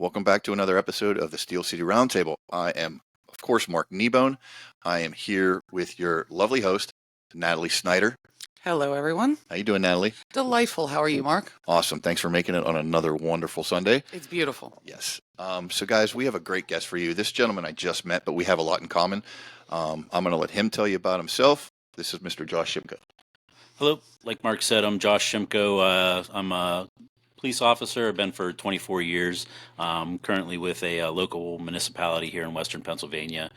Welcome back to another episode of the Steel City Roundtable. I am, of course, Mark Kneebone. I am here with your lovely host, Natalie Snyder. Hello, everyone. How you doing, Natalie? Delightful. How are you, Mark? Awesome. Thanks for making it on another wonderful Sunday. It's beautiful. Yes. So, guys, we have a great guest for you. This gentleman I just met, but we have a lot in common. I'm going to let him tell you about himself. This is Mr. Josh Shimko. Hello. Like Mark said, I'm Josh Shimko. I'm a police officer. I've been for 24 years. Currently with a local municipality here in Western Pennsylvania.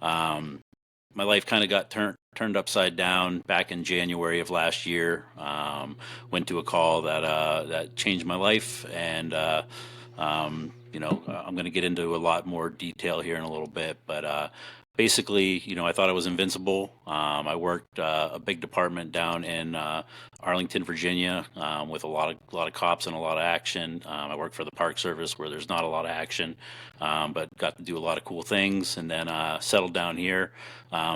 My life kind of got turned upside down back in January of last year. Went to a call that changed my life, and I'm going to get into a lot more detail here in a little bit, but basically, I thought I was invincible. I worked a big department down in Arlington, Virginia, with a lot of cops and a lot of action. I worked for the Park Service, where there's not a lot of action, but got to do a lot of cool things. And then settled down here,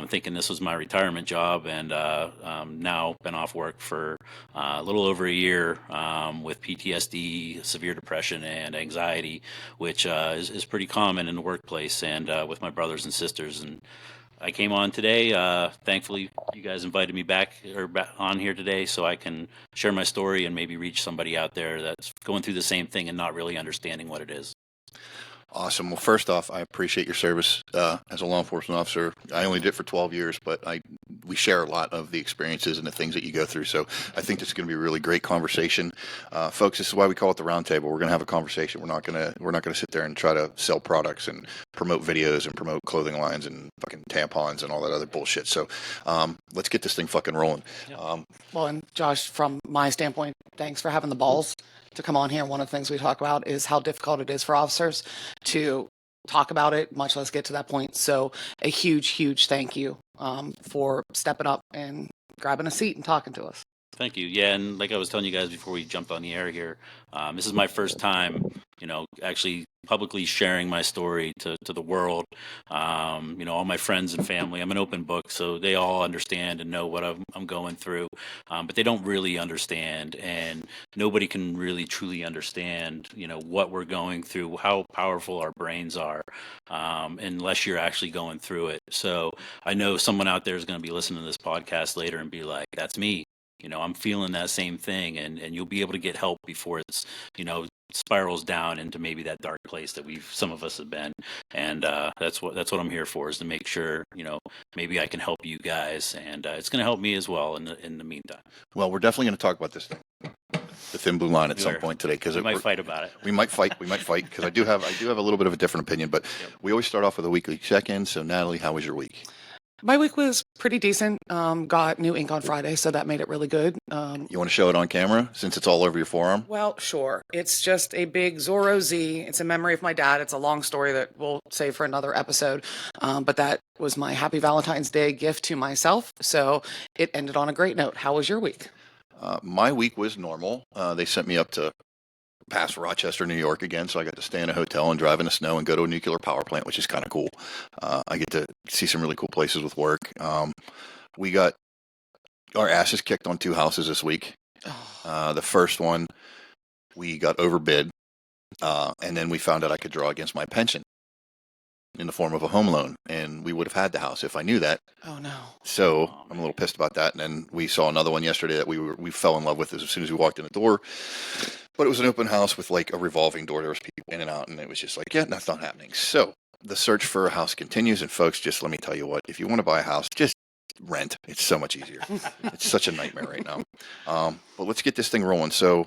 thinking this was my retirement job, and now been off work for a little over a year with PTSD, severe depression, and anxiety, which is pretty common in the workplace and with my brothers and sisters. And I came on today. Thankfully, you guys invited me back on here today so I can share my story and maybe reach somebody out there that's going through the same thing and not really understanding what it is. Awesome. Well, first off, I appreciate your service as a law enforcement officer. I only did it for 12 years, but we share a lot of the experiences and the things that you go through. So I think this is going to be a really great conversation, folks. This is why we call it the Roundtable. We're going to have a conversation. We're not going to sit there and try to sell products and promote videos and promote clothing lines and fucking tampons and all that other bullshit. So let's get this thing fucking rolling. Yeah. Well, and Josh, from my standpoint, thanks for having the balls to come on here. One of the things we talk about is how difficult it is for officers to talk about it, much less get to that point. So a huge, huge thank you for stepping up and grabbing a seat and talking to us. Thank you. Yeah, and like I was telling you guys before we jumped on the air here, this is my first time, actually publicly sharing my story to the world. All my friends and family, I'm an open book, so they all understand and know what I'm going through, but they don't really understand, and nobody can really truly understand, what we're going through, how powerful our brains are, unless you're actually going through it. So I know someone out there is going to be listening to this podcast later and be like, that's me. I'm feeling that same thing, and you'll be able to get help before it's, spirals down into maybe that dark place that some of us have been. And that's what I'm here for, is to make sure, maybe I can help you guys, and it's going to help me as well in the meantime. Well, we're definitely going to talk about this thing, the thin blue line, at some point today, because we might fight about it. We might fight because I do have a little bit of a different opinion, but we always start off with a weekly check-in. So, Natalie, how was your week? My week was pretty decent. Got new ink on Friday, so that made it really good. You want to show it on camera since it's all over your forearm? Well, sure. It's just a big Zorro Z. It's in memory of my dad. It's a long story that we'll save for another episode. But that was my happy Valentine's Day gift to myself. So it ended on a great note. How was your week? My week was normal. They sent me up to past Rochester, New York again, so I got to stay in a hotel and drive in the snow and go to a nuclear power plant, which is kind of cool. I get to see some really cool places with work. We got our asses kicked on 2 houses this week. The first one, we got overbid, and then we found out I could draw against my pension in the form of a home loan, and we would have had the house if I knew that. Oh no! So I'm a little pissed about that. And then we saw another one yesterday that we fell in love with as soon as we walked in the door. But it was an open house with like a revolving door. There was people in and out, and it was just like, yeah, that's not happening. So the search for a house continues. And folks, just let me tell you what: if you want to buy a house, just rent. It's so much easier. It's such a nightmare right now. But let's get this thing rolling. So,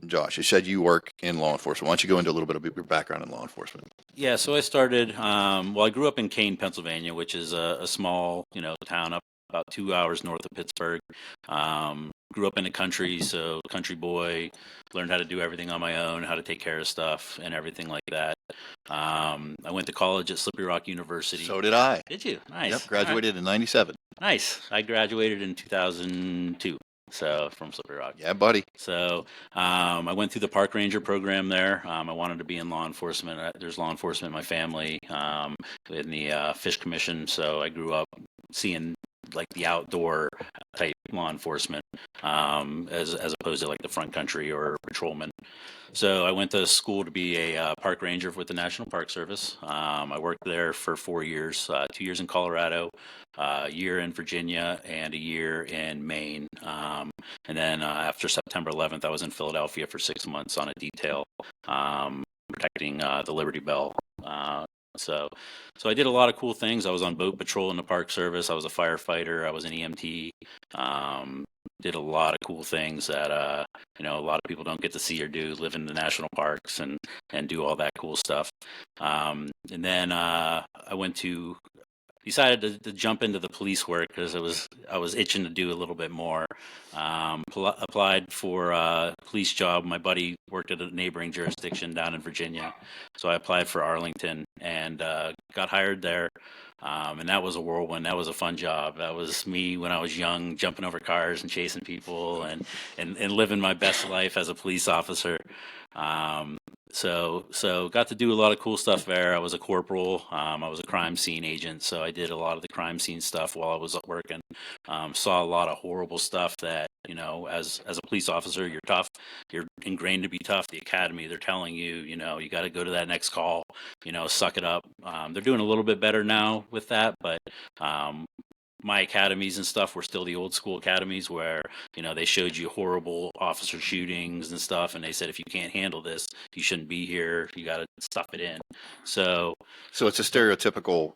Josh, you said you work in law enforcement. Why don't you go into a little bit of your background in law enforcement? Yeah, so I started, I grew up in Kane, Pennsylvania, which is a small, town up about 2 hours north of Pittsburgh. Grew up in the country, so country boy, learned how to do everything on my own, how to take care of stuff and everything like that. I went to college at Slippery Rock University. So did I. Did you? Nice. Yep, graduated in 97. Nice. I graduated in 2002. So from Slippery Rock. Yeah, buddy. So I went through the park ranger program there. I wanted to be in law enforcement. There's law enforcement in my family, in the fish commission. So I grew up seeing like the outdoor type law enforcement, as opposed to like the front country or patrolman. So I went to school to be a park ranger with the National Park Service. I worked there for 4 years, 2 years in Colorado, a year in Virginia, and a year in Maine. And then after September 11th, I was in Philadelphia for 6 months on a detail, protecting the Liberty Bell. So, so I did a lot of cool things. I was on boat patrol in the Park Service. I was a firefighter. I was an EMT. Did a lot of cool things that a lot of people don't get to see or do. Live in the national parks and do all that cool stuff. And then I decided to jump into the police work because I was itching to do a little bit more. Applied for a police job. My buddy worked at a neighboring jurisdiction down in Virginia, so I applied for Arlington and got hired there. And that was a whirlwind. That was a fun job. That was me when I was young, jumping over cars and chasing people and living my best life as a police officer. So got to do a lot of cool stuff there. I was a corporal. I was a crime scene agent, so I did a lot of the crime scene stuff while I was working. Saw a lot of horrible stuff that, as a police officer, you're tough. You're ingrained to be tough. The academy, they're telling you, you got to go to that next call, suck it up. They're doing a little bit better now with that, but my academies and stuff were still the old school academies where, they showed you horrible officer shootings and stuff. And they said, if you can't handle this, you shouldn't be here. You got to stuff it in. So it's a stereotypical,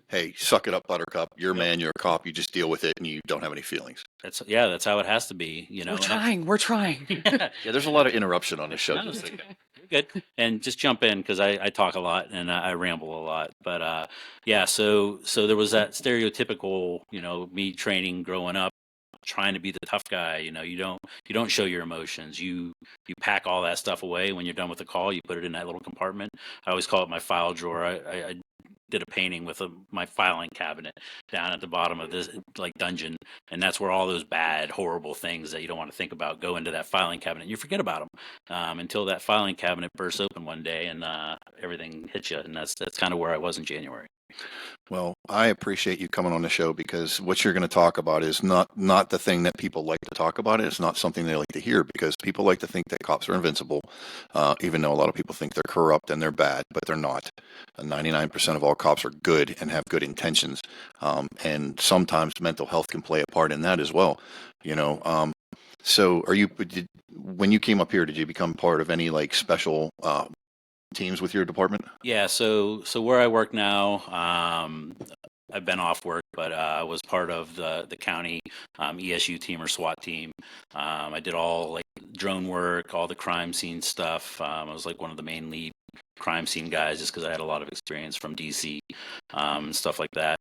hey, suck it up, buttercup. You're a man, you're a cop. You just deal with it and you don't have any feelings. that's how it has to be, We're trying. Yeah, there's a lot of interruption on this show. No, good. And just jump in because I talk a lot and I ramble a lot. But so there was that stereotypical, me training growing up, trying to be the tough guy. You don't show your emotions. You pack all that stuff away when you're done with the call. You put it in that little compartment. I always call it my file drawer. I did a painting with my filing cabinet down at the bottom of this like dungeon, and that's where all those bad, horrible things that you don't want to think about go into that filing cabinet. You forget about them until that filing cabinet bursts open one day and everything hits you. And that's kind of where I was in January. Well, I appreciate you coming on the show because what you're going to talk about is not the thing that people like to talk about. It's not something they like to hear because people like to think that cops are invincible, even though a lot of people think they're corrupt and they're bad, but they're not. 99% of all cops are good and have good intentions, and sometimes mental health can play a part in that as well. So when you came up here, did you become part of any like special teams with your department? Yeah, so where I work now, I've been off work, but I was part of the county ESU team or SWAT team. I did all like drone work, all the crime scene stuff. I was like one of the main lead crime scene guys just because I had a lot of experience from DC and stuff like that.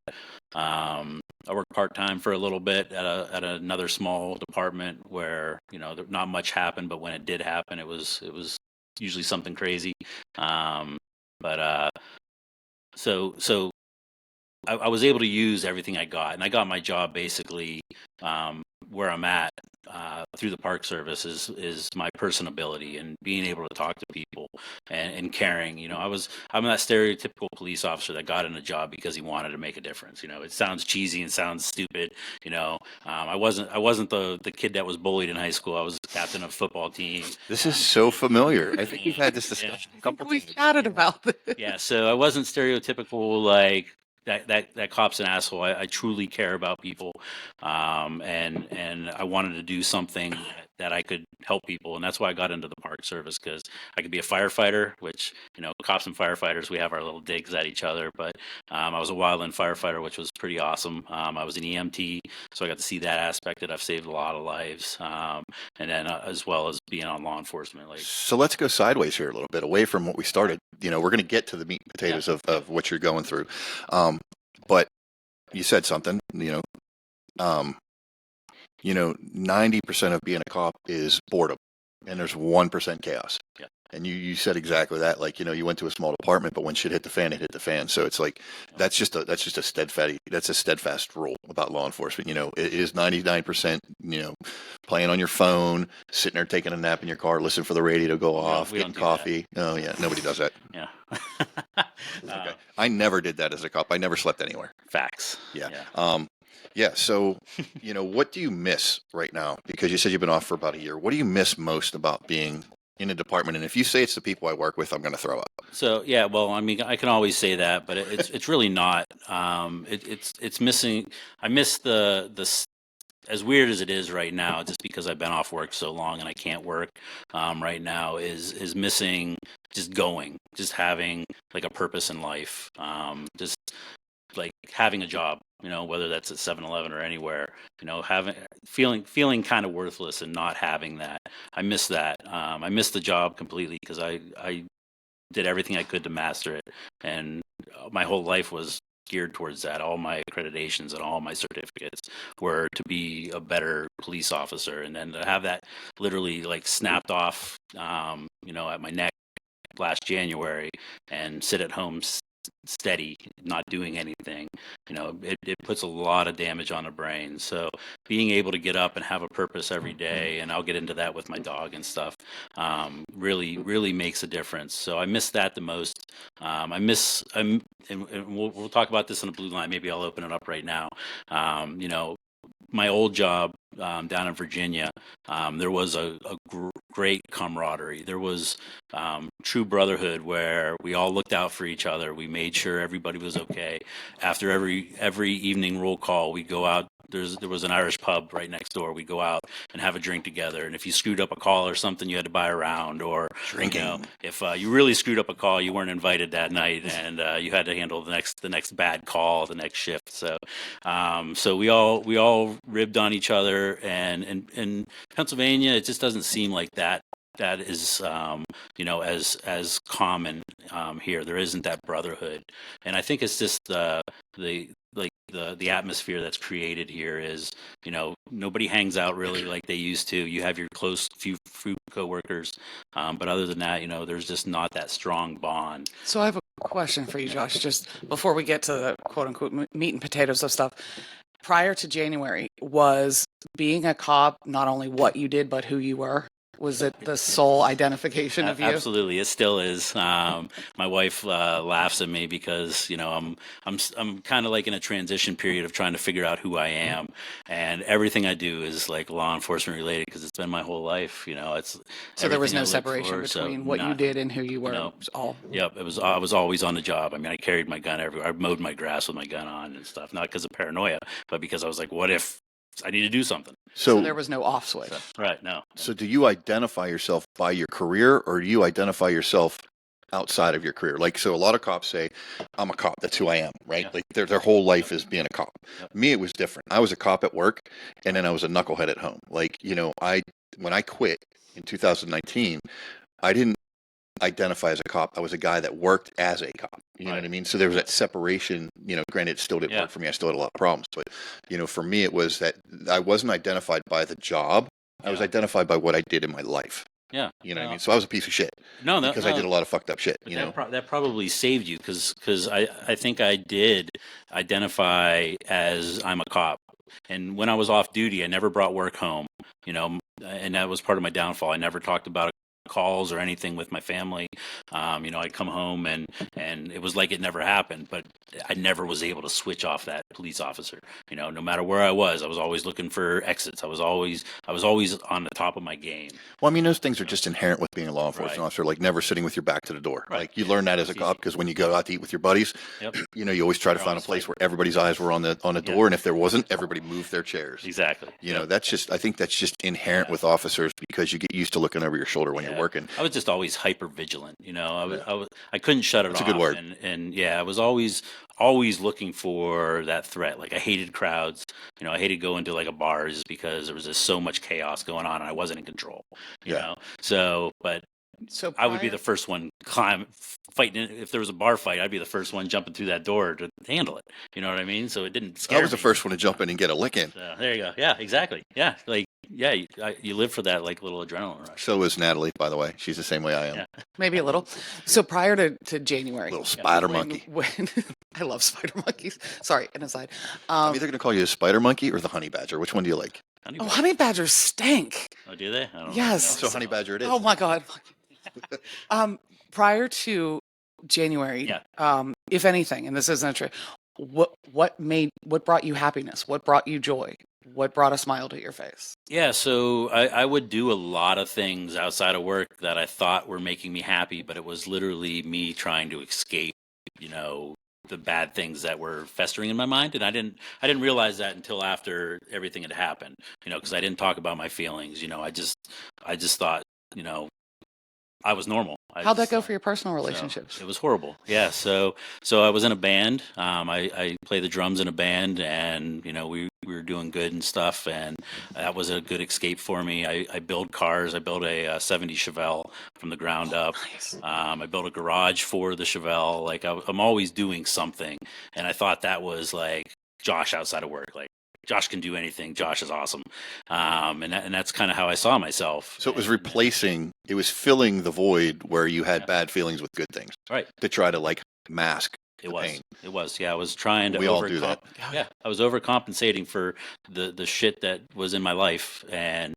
I worked part-time for a little bit at another small department where, not much happened, but when it did happen, it was usually something crazy. So I was able to use everything I got, and I got my job basically where I'm at through the Park Service is my personability and being able to talk to people and caring. I'm that stereotypical police officer that got in a job because he wanted to make a difference. It sounds cheesy and sounds stupid. I wasn't the kid that was bullied in high school. I was captain of a football team. This is so familiar. I think we've had this discussion a couple We times. chatted about this. Yeah, so I wasn't stereotypical like that cop's an asshole. I truly care about people, and I wanted to do something that I could help people, and that's why I got into the Park Service because I could be a firefighter, which cops and firefighters, we have our little digs at each other. But I was a wildland firefighter, which was pretty awesome. I was an EMT, so I got to see that aspect that I've saved a lot of lives, and then as well as being on law enforcement. So let's go sideways here a little bit, away from what we started. We're going to get to the meat and potatoes of what you're going through. But you said something, 90% of being a cop is boredom, and there's 1% chaos. Yeah. And you said exactly that. Like, you went to a small department, but when shit hit the fan, it hit the fan. So it's like, that's just a steadfast rule about law enforcement. It is 99%, playing on your phone, sitting there taking a nap in your car, listening for the radio to go off, getting coffee. Oh yeah. Nobody does that. Yeah. Okay. I never did that as a cop. I never slept anywhere. Facts. Yeah. Yeah. So, what do you miss right now? Because you said you've been off for about a year. What do you miss most about being in a department? And if you say it's the people I work with, I'm going to throw up. So yeah, well, I mean, I can always say that, but it's really not. It's missing. I miss as weird as it is right now, just because I've been off work so long and I can't work right now, is missing just having like a purpose in life, just like having a job, whether that's at 7-Eleven or anywhere, having feeling kind of worthless and not having that. I miss that. I miss the job completely because I did everything I could to master it, and my whole life was geared towards that. All my accreditations and all my certificates were to be a better police officer, and then to have that literally like snapped off, at my neck last January, and sit at home steady, not doing anything, it puts a lot of damage on the brain. So being able to get up and have a purpose every day, and I'll get into that with my dog and stuff, really makes a difference. So I miss that the most. And we'll talk about this in a blue line. Maybe I'll open it up right now. My old job down in Virginia, there was a great camaraderie. There was true brotherhood where we all looked out for each other. We made sure everybody was okay. After every evening roll call, we'd go out. There was an Irish pub right next door. We'd go out and have a drink together. And if you screwed up a call or something, you had to buy a round. Or Drinking. if you really screwed up a call, you weren't invited that night, and you had to handle the next bad call, the next shift. So we all ribbed on each other. And in Pennsylvania, it just doesn't seem like that is as common here. There isn't that brotherhood, and I think it's just the atmosphere that's created here is, nobody hangs out really like they used to. You have your close few coworkers, but other than that, there's just not that strong bond. So I have a question for you, Josh, just before we get to the quote unquote meat and potatoes of stuff. Prior to January, was being a cop not only what you did, but who you were? Was it the sole identification of you? Absolutely, it still is. My wife laughs at me because I'm kind of like in a transition period of trying to figure out who I am, and everything I do is like law enforcement related because it's been my whole life. It's so there was no everything I look separation for, between what you did and who you were. No. It was all. Yep, it was. I was always on the job. I mean, I carried my gun everywhere. I mowed my grass with my gun on and stuff, not because of paranoia, but because I was like, what if I need to do something? So there was no off switch. Right, no. So do you identify yourself by your career, or do you identify yourself outside of your career? Like, so a lot of cops say, I'm a cop. That's who I am, right? Yeah. Like their whole life is being a cop. Yep. Me, it was different. I was a cop at work, and then I was a knucklehead at home. Like, when I quit in 2019, I didn't identify as a cop. I was a guy that worked as a cop. You know what I mean? So there was that separation. Granted, it still didn't work for me. I still had a lot of problems. But, for me, it was that I wasn't identified by the job. I was identified by what I did in my life. Yeah. You know what I mean? So I was a piece of shit. Because I did a lot of fucked up shit. That probably saved you because I think I did identify as I'm a cop. And when I was off duty, I never brought work home, and that was part of my downfall. I never talked about calls or anything with my family. I'd come home and it was like it never happened, but I never was able to switch off that police officer. No matter where I was always looking for exits. I was always on the top of my game. Well, I mean, those things are just inherent with being a law enforcement officer, like never sitting with your back to the door. Right. Like you learn that as a cop because when you go out to eat with your buddies, Yep. You always try to find a place where everybody's eyes were on the door, and if there wasn't, everybody moved their chairs. Exactly. I think that's just inherent with officers because you get used to looking over your shoulder when you're working. I was just always hyper vigilant. I couldn't shut it off. That's a good word. And I was always looking for that threat. Like I hated crowds. I hated going to like a bar just because there was just so much chaos going on and I wasn't in control. You know. So I would be the first one fighting. If there was a bar fight, I'd be the first one jumping through that door to handle it. You know what I mean? So it didn't scare me. I was the first one to jump in and get a lick in. So, there you go. Yeah, exactly. Yeah, you live for that like little adrenaline rush. So is Natalie, by the way. She's the same way I am. Yeah. Maybe a little. So prior to January, little spider monkey. When I love spider monkeys. Sorry, an aside. I'm either going to call you a spider monkey or the honey badger. Which one do you like? Honey badgers stink. Oh, do they? I don't yes. know. So honey badger it is. Oh my god. Prior to January, if anything, and this isn't true, what brought you happiness? What brought you joy? What brought a smile to your face? Yeah, so I would do a lot of things outside of work that I thought were making me happy, but it was literally me trying to escape, the bad things that were festering in my mind, and I didn't realize that until after everything had happened, because I didn't talk about my feelings, I just thought, you know, I was normal. How'd that go for your personal relationships? It was horrible. Yeah. So I was in a band. I play the drums in a band, and we were doing good and stuff, and that was a good escape for me. I build cars. I built a 70 Chevelle from the ground up. Nice. I built a garage for the Chevelle. Like I'm always doing something, and I thought that was like Josh outside of work. Like Josh can do anything. Josh is awesome, and that's kind of how I saw myself. So it was it was filling the void where you had Yeah. bad feelings with good things Right. to try to like mask It the was. pain. It was. Yeah, I was trying to. We all do that. Yeah, I was overcompensating for the shit that was in my life and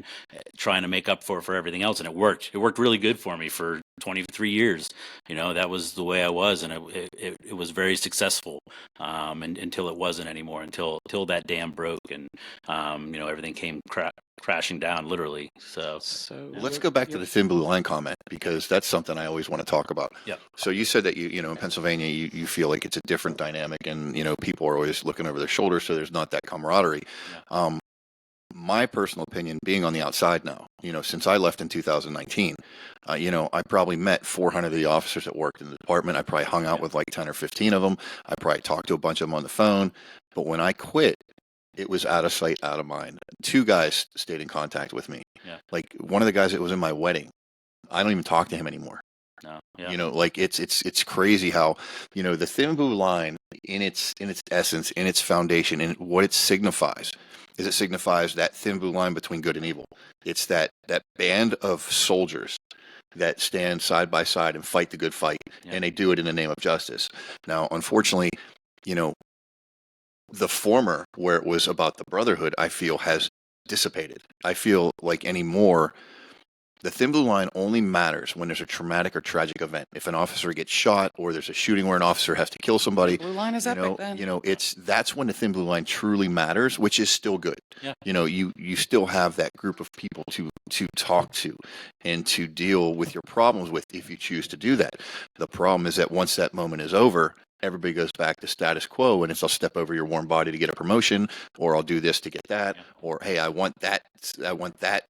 trying to make up for everything else, and it worked. It worked really good for me for 23 years. That was the way I was, and it was very successful. And until it wasn't anymore, until that dam broke, and everything came crashing down, literally. So Let's go back to the thin blue line comment, because that's something I always want to talk about. Yep. So you said that in Pennsylvania you feel like it's a different dynamic, and people are always looking over their shoulders, so there's not that camaraderie. Yeah. My personal opinion, being on the outside now, since I left in 2019, I probably met 400 of the officers that worked in the department. I probably hung out with like 10 or 15 of them. I probably talked to a bunch of them on the phone. But when I quit, it was out of sight, out of mind. 2 guys stayed in contact with me. Yeah. Like one of the guys that was in my wedding, I don't even talk to him anymore. No. Yeah. Like it's crazy how, the thin blue line in its essence, in its foundation, and what it signifies is it signifies that thin blue line between good and evil. It's that band of soldiers that stand side by side and fight the good fight, and they do it in the name of justice. Now, unfortunately, the former, where it was about the brotherhood, I feel has dissipated. I feel like anymore, the thin blue line only matters when there's a traumatic or tragic event. If an officer gets shot, or there's a shooting where an officer has to kill somebody, Blue line is epic then. that's when the thin blue line truly matters, which is still good. Yeah. You still have that group of people to talk to and to deal with your problems with, if you choose to do that. The problem is that once that moment is over, everybody goes back to status quo, and it's I'll step over your warm body to get a promotion, or I'll do this to get that, or hey, I want that, that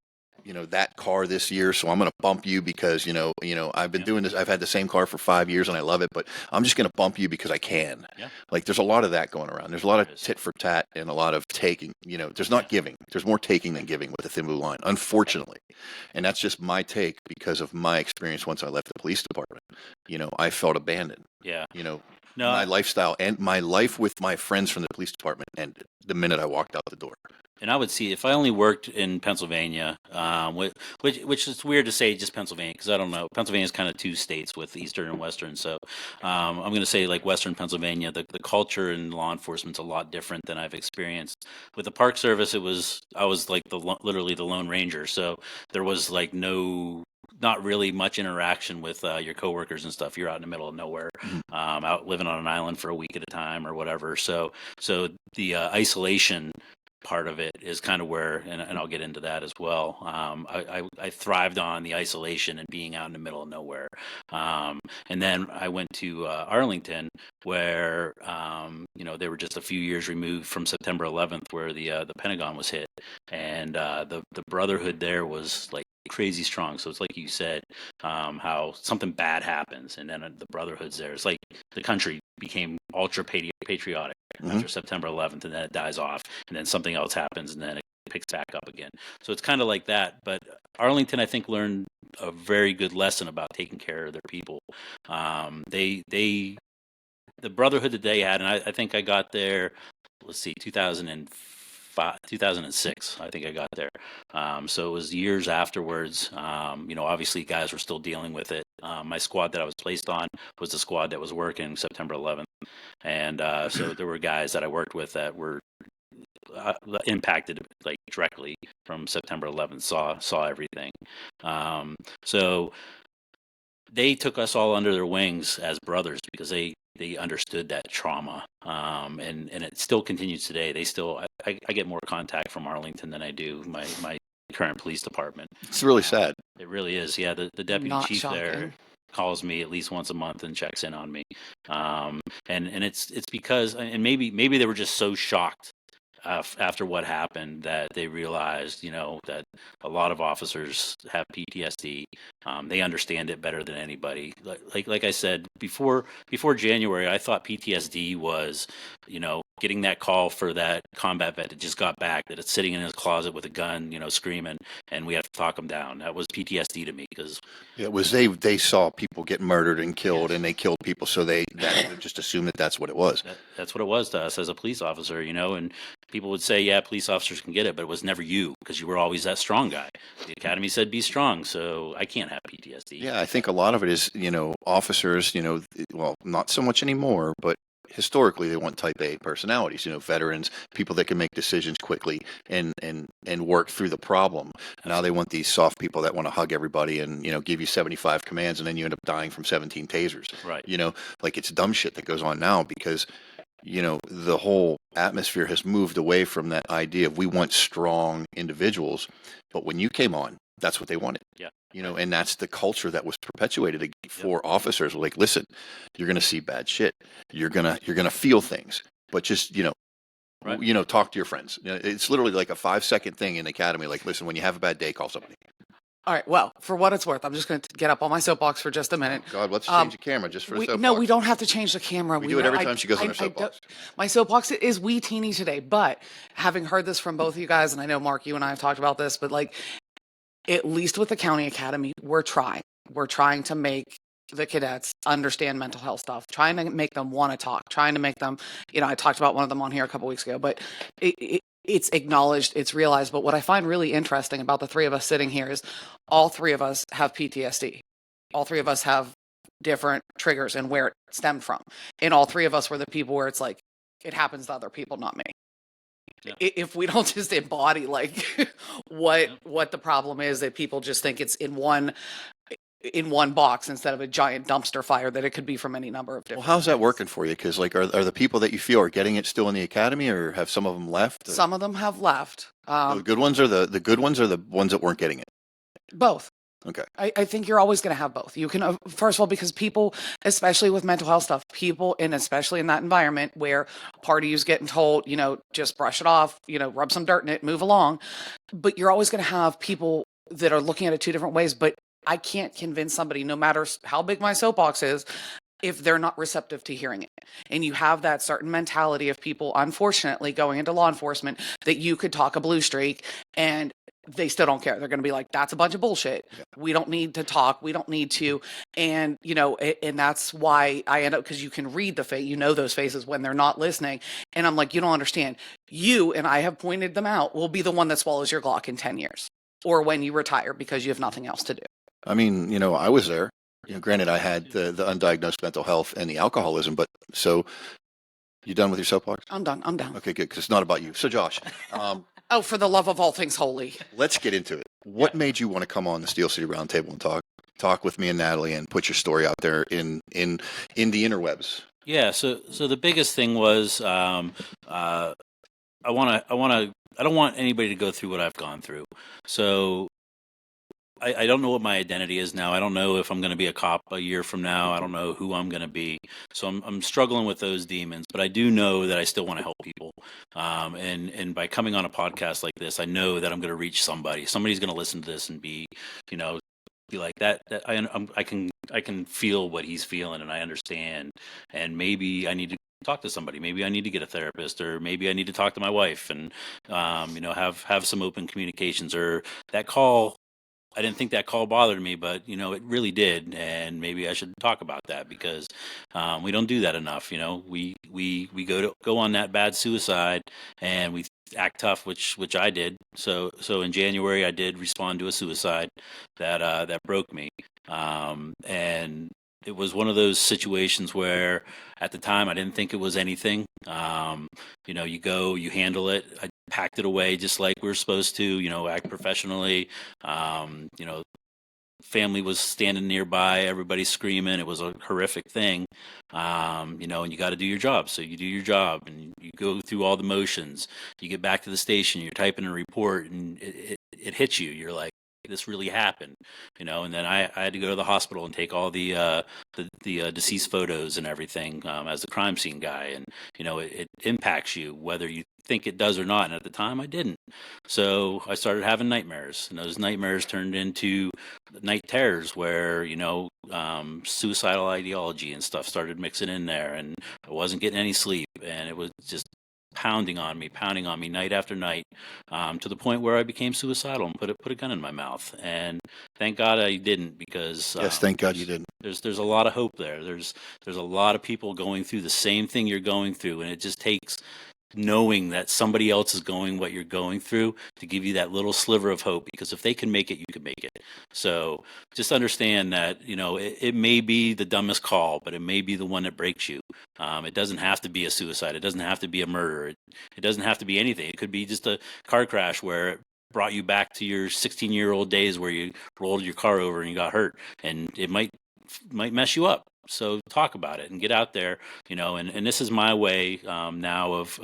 car this year, so I'm going to bump you because I've been doing this. I've had the same car for 5 years and I love it, but I'm just going to bump you because I can. Yeah. Like there's a lot of that going around. There's a lot of tit for tat and a lot of taking. There's not giving. There's more taking than giving with the thin blue line, unfortunately. And that's just my take because of my experience once I left the police department. I felt abandoned. Yeah. No, my lifestyle and my life with my friends from the police department ended the minute I walked out the door. And I would see if I only worked in Pennsylvania, which is weird to say just Pennsylvania, because I don't know. Pennsylvania is kind of 2 states with Eastern and Western. So I'm going to say like Western Pennsylvania, the culture in law enforcement's a lot different than I've experienced. With the Park Service, I was like literally the Lone Ranger. So there was like not really much interaction with your coworkers and stuff. You're out in the middle of nowhere, out living on an island for a week at a time or whatever. So the isolation part of it is kind of where, and I'll get into that as well. I thrived on the isolation and being out in the middle of nowhere. And then I went to Arlington, where they were just a few years removed from September 11th, where the Pentagon was hit, and the brotherhood there was like crazy strong. So it's like you said, how something bad happens, and then the brotherhood's there. It's like the country became ultra patriotic after September 11th, and then it dies off, and then something else happens, and then it picks back up again. So it's kind of like that. But Arlington, I think, learned a very good lesson about taking care of their people. The brotherhood that they had, and I think I got there, 2006, I think I got there. So it was years afterwards. Obviously guys were still dealing with it. My squad that I was placed on was the squad that was working September 11th. And so there were guys that I worked with that were impacted like directly from September 11th, saw everything. So they took us all under their wings as brothers, because they understood that trauma, and it still continues today. They still, I get more contact from Arlington than I do my current police department. It's really sad. It really is. Yeah, the deputy Not chief there shocking. calls me at least once a month and checks in on me, and it's because, and maybe they were just so shocked after what happened that they realized, that a lot of officers have PTSD. They understand it better than anybody. Like I said before January, I thought PTSD was, getting that call for that combat vet that just got back, that it's sitting in his closet with a gun, screaming, and we have to talk him down. That was PTSD to me, because It was they saw people get murdered and killed, Yes. and they killed people, so they just assumed that that's what it was. that's what it was to us as a police officer, and people would say, yeah, police officers can get it, but it was never you, because you were always that strong guy. The academy said be strong, so I can't have PTSD. Yeah, I think a lot of it is, officers, well, not so much anymore, but historically they want type A personalities, veterans, people that can make decisions quickly and work through the problem. Now they want these soft people that want to hug everybody and, give you 75 commands, and then you end up dying from 17 tasers. Right. Like it's dumb shit that goes on now because, the whole atmosphere has moved away from that idea of we want strong individuals. But when you came on, that's what they wanted. Yeah. And that's the culture that was perpetuated for officers. Like, listen, you're going to see bad shit. You're going to feel things, but just, Right. talk to your friends. It's literally like a 5-second thing in the academy. Like, listen, when you have a bad day, call somebody. All right. Well, for what it's worth, I'm just going to get up on my soapbox for just a minute. God, let's change the camera just for the soapbox. No, we don't have to change the camera. We do it every I- time she goes on I- her I soapbox. my soapbox is wee teeny today, but having heard this from both of you guys, and I know Mark, you and I have talked about this, but like, at least with the county academy, we're trying. We're trying to make the cadets understand mental health stuff, trying to make them want to talk, trying to make them, I talked about one of them on here a couple weeks ago, but it's acknowledged, it's realized. But what I find really interesting about the three of us sitting here is all three of us have PTSD. All three of us have different triggers and where it stemmed from. And all three of us were the people where it's like, it happens to other people, not me. Yeah. If we don't just embody like what the problem is, that people just think it's in one box instead of a giant dumpster fire that it could be from any number of Well, different how's that things. working for you? Because like, are the people that you feel are getting it still in the academy, or have some of them left? Some of them have left. The good ones are the good ones are the ones that weren't getting it. Both. Okay. I think you're always going to have both. You can, first of all, because people, especially with mental health stuff, people, and especially in that environment where part of you's getting told, just brush it off, rub some dirt in it, move along. But you're always going to have people that are looking at it two different ways. But I can't convince somebody, no matter how big my soapbox is, if they're not receptive to hearing it. And you have that certain mentality of people, unfortunately, going into law enforcement, that you could talk a blue streak and they still don't care. They're going to be like, that's a bunch of bullshit. Yeah. We don't need to talk. We don't need to. And, and that's why I end up, because you can read the face, those faces when they're not listening. And I'm like, you don't understand. You, and I have pointed them out, will be the one that swallows your Glock in 10 years or when you retire because you have nothing else to do. I mean, I was there. Granted, I had the undiagnosed mental health and the alcoholism, but so you done with your soapbox? I'm done. Okay, good, because it's not about you. So, Josh, Oh, for the love of all things holy. let's get into it. What made you want to come on the Steel City Roundtable and talk with me and Natalie and put your story out there in the interwebs? Yeah. So the biggest thing was, I don't want anybody to go through what I've gone through. So I don't know what my identity is now. I don't know if I'm going to be a cop a year from now. I don't know who I'm going to be. So I'm struggling with those demons, but I do know that I still want to help people. And by coming on a podcast like this, I know that I'm going to reach somebody. Somebody's going to listen to this and be like that. I can feel what he's feeling, and I understand. And maybe I need to talk to somebody. Maybe I need to get a therapist, or maybe I need to talk to my wife and have some open communications. Or that call, I didn't think that call bothered me, but it really did, and maybe I should talk about that because we don't do that enough. We go on that bad suicide, and we act tough, which I did. So in January, I did respond to a suicide that broke me, and it was one of those situations where at the time I didn't think it was anything. You go, you handle it. I packed it away just like we're supposed to, act professionally. family was standing nearby, everybody screaming. It was a horrific thing, you know, and you got to do your job. So you do your job and you go through all the motions. You get back to the station, you're typing a report, and it hits you. You're like, this really happened, you know. And then I had to go to the hospital and take all the deceased photos and everything as the crime scene guy, and you know, it impacts you whether you think it does or not. And at the time, I didn't. So I started having nightmares, and those nightmares turned into night terrors where, you know, suicidal ideology and stuff started mixing in there, and I wasn't getting any sleep, and it was just pounding on me night after night, to the point where I became suicidal and put a gun in my mouth. And thank God I didn't, because Yes, thank God you didn't. there's a lot of hope there. There's a lot of people going through the same thing you're going through, and it just takes knowing that somebody else is going what you're going through to give you that little sliver of hope, because if they can make it, you can make it. So just understand that, you know, it may be the dumbest call, but it may be the one that breaks you. It doesn't have to be a suicide. It doesn't have to be a murder. It doesn't have to be anything. It could be just a car crash where it brought you back to your 16-year-old days where you rolled your car over and you got hurt, and it might mess you up. So talk about it and get out there, you know, and this is my way now of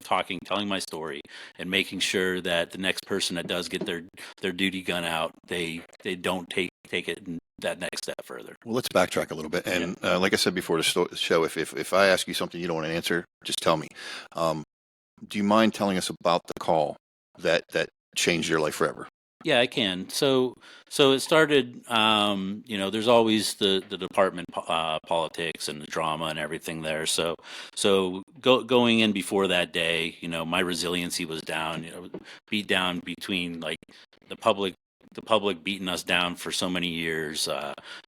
talking, telling my story, and making sure that the next person that does get their duty gun out, they don't take it that next step further. Well, let's backtrack a little bit. And like I said before the show, if I ask you something you don't want to answer, just tell me. Do you mind telling us about the call that changed your life forever? Yeah, I can. So it started. You know, there's always the department politics and the drama and everything there. So going in before that day, you know, my resiliency was down. You know, beat down between like the public beating us down for so many years.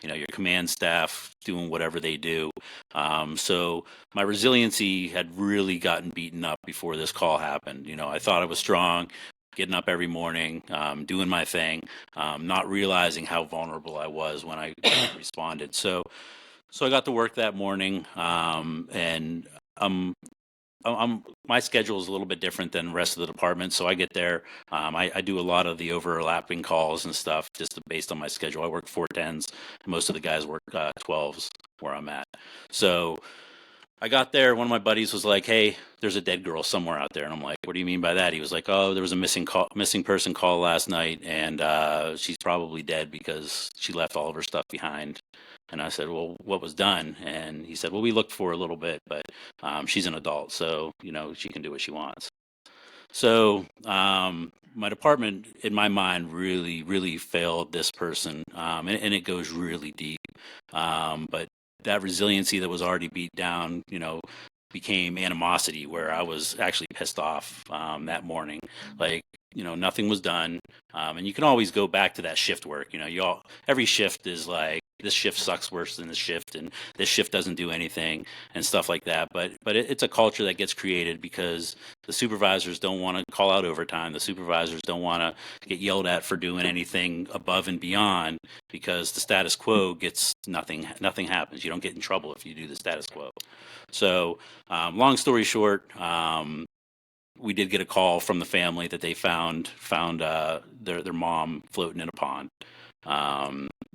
You know, your command staff doing whatever they do. So my resiliency had really gotten beaten up before this call happened. You know, I thought I was strong, getting up every morning, doing my thing, not realizing how vulnerable I was when I responded. So I got to work that morning, and my schedule is a little bit different than the rest of the department. So I get there, I do a lot of the overlapping calls and stuff just based on my schedule. I work 410s. Most of the guys work 12s where I'm at. So I got there. One of my buddies was like, "Hey, there's a dead girl somewhere out there." And I'm like, "What do you mean by that?" He was like, "Oh, there was a missing person call last night, and she's probably dead because she left all of her stuff behind." And I said, "Well, what was done?" And he said, "Well, we looked for her a little bit, but she's an adult, so you know she can do what she wants." So my department, in my mind, really, really failed this person, and it goes really deep. But that resiliency that was already beat down, you know, became animosity, where I was actually pissed off that morning. Like, you know, nothing was done, and you can always go back to that shift work. You know, every shift is like, this shift sucks worse than this shift, and this shift doesn't do anything, and stuff like that. But it's a culture that gets created because the supervisors don't want to call out overtime. The supervisors don't want to get yelled at for doing anything above and beyond, because the status quo gets nothing. Nothing happens. You don't get in trouble if you do the status quo. So, long story short, we did get a call from the family that they found their mom floating in a pond.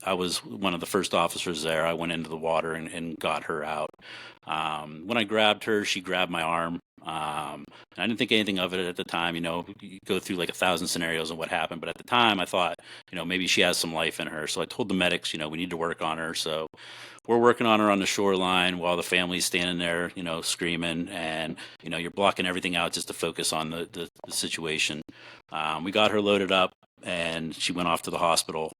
I was one of the first officers there. I went into the water and got her out. When I grabbed her, she grabbed my arm. And I didn't think anything of it at the time. You know, you go through like 1,000 scenarios of what happened, but at the time I thought, you know, maybe she has some life in her. So I told the medics, you know, we need to work on her. So we're working on her on the shoreline while the family's standing there, you know, screaming, and you know, you're blocking everything out just to focus on the situation. We got her loaded up, and she went off to the hospital.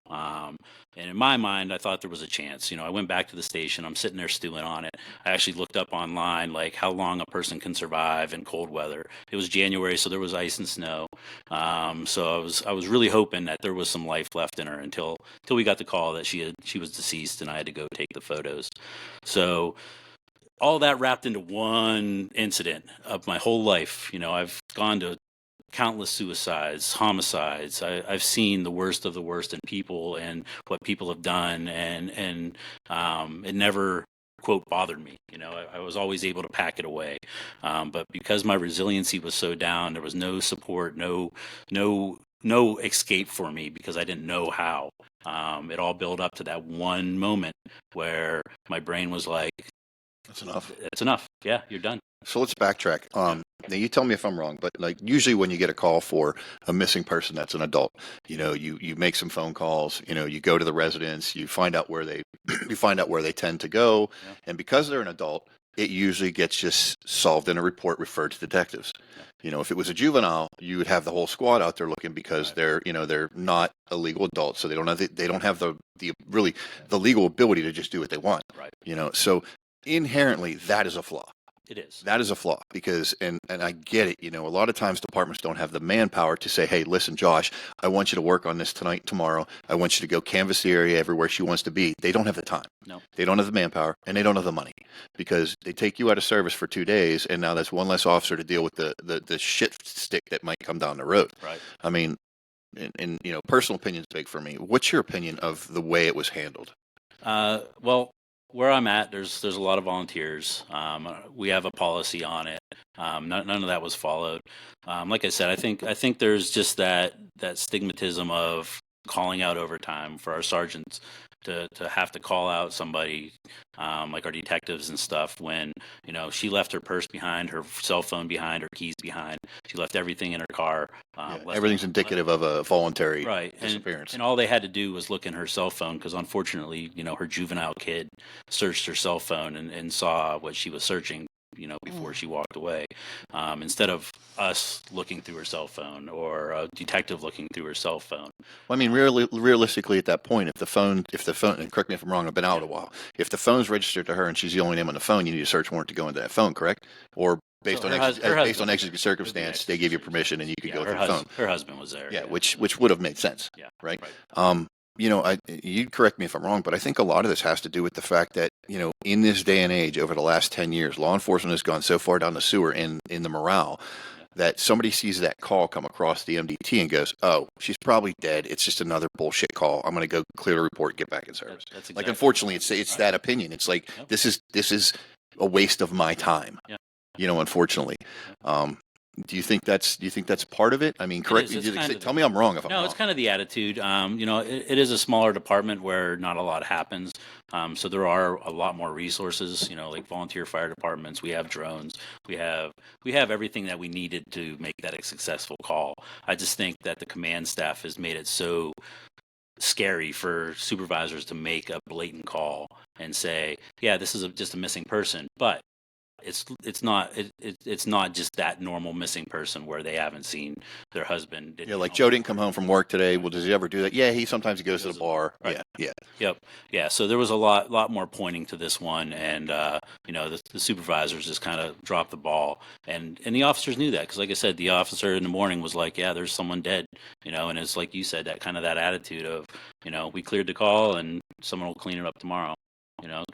And in my mind, I thought there was a chance. You know, I went back to the station. I'm sitting there stewing on it. I actually looked up online, like how long a person can survive in cold weather. It was January, so there was ice and snow. So I was really hoping that there was some life left in her until we got the call that she was deceased, and I had to go take the photos. So all that wrapped into one incident of my whole life. You know, I've gone to countless suicides, homicides. I've seen the worst of the worst in people and what people have done, and it never, quote, bothered me. You know, I was always able to pack it away. But because my resiliency was so down, there was no support, no no escape for me because I didn't know how. It all built up to that one moment where my brain was like, That's enough. "It's enough. Yeah, you're done." So let's backtrack. Now you tell me if I'm wrong, but like usually when you get a call for a missing person that's an adult, you make some phone calls, you go to the residence, you find out where they you find out where they tend to go, Yeah. and because they're an adult, it usually gets just solved in a report referred to detectives. If it was a juvenile, you would have the whole squad out there looking because they're not a legal adult, so they don't have the legal ability to just do what they want. Right. So inherently that is a flaw. It is. That is a flaw because, and I get it, a lot of times departments don't have the manpower to say, hey, listen, Josh, I want you to work on this tonight, tomorrow. I want you to go canvass the area everywhere she wants to be. They don't have the time. No. They don't have the manpower and they don't have the money because they take you out of service for 2 days and now that's one less officer to deal with the shit stick that might come down the road. Right. I mean, and personal opinion's big for me. What's your opinion of the way it was handled? Well, where I'm at, there's a lot of volunteers. We have a policy on it. None of that was followed. Like I said, I think there's just that stigmatism of calling out overtime for our sergeants to have to call out somebody like our detectives and stuff when she left her purse behind, her cell phone behind, her keys behind. She left everything in her car. Everything's indicative of a voluntary disappearance. And all they had to do was look in her cell phone because unfortunately, her juvenile kid searched her cell phone and saw what she was searching before she walked away, instead of us looking through her cell phone or a detective looking through her cell phone. Well, I mean, realistically, at that point, if the phone, and correct me if I'm wrong, I've been out a while. If the phone's registered to her and she's the only name on the phone, you need a search warrant to go into that phone, correct? Or based on exigent circumstance, they give you permission and you could go through the phone. Her husband was there. Yeah, which would have made sense. Yeah, right. You correct me if I'm wrong, but I think a lot of this has to do with the fact that, in this day and age, over the last 10 years, law enforcement has gone so far down the sewer in the morale that somebody sees that call come across the MDT and goes, oh, she's probably dead. It's just another bullshit call. I'm going to go clear the report, get back in service. That's exactly unfortunately, it's that opinion. It's like, this is a waste of my time, unfortunately. Do you think that's part of it? I mean, correct me. Tell me I'm wrong if I'm wrong. No, it's kind of the attitude. It is a smaller department where not a lot happens. So there are a lot more resources. Like volunteer fire departments. We have drones. We have everything that we needed to make that a successful call. I just think that the command staff has made it so scary for supervisors to make a blatant call and say, yeah, this is just a missing person, but it's not just that normal missing person where they haven't seen their husband. Yeah, like Joe didn't come home from work today. Well, does he ever do that? Yeah, he sometimes goes to the bar. Right. Yeah. Yep. Yeah. So there was a lot more pointing to this one, and the supervisors just kind of dropped the ball, and the officers knew that because, like I said, the officer in the morning was like, "Yeah, there's someone dead," and it's like you said, that attitude of, we cleared the call and someone will clean it up tomorrow.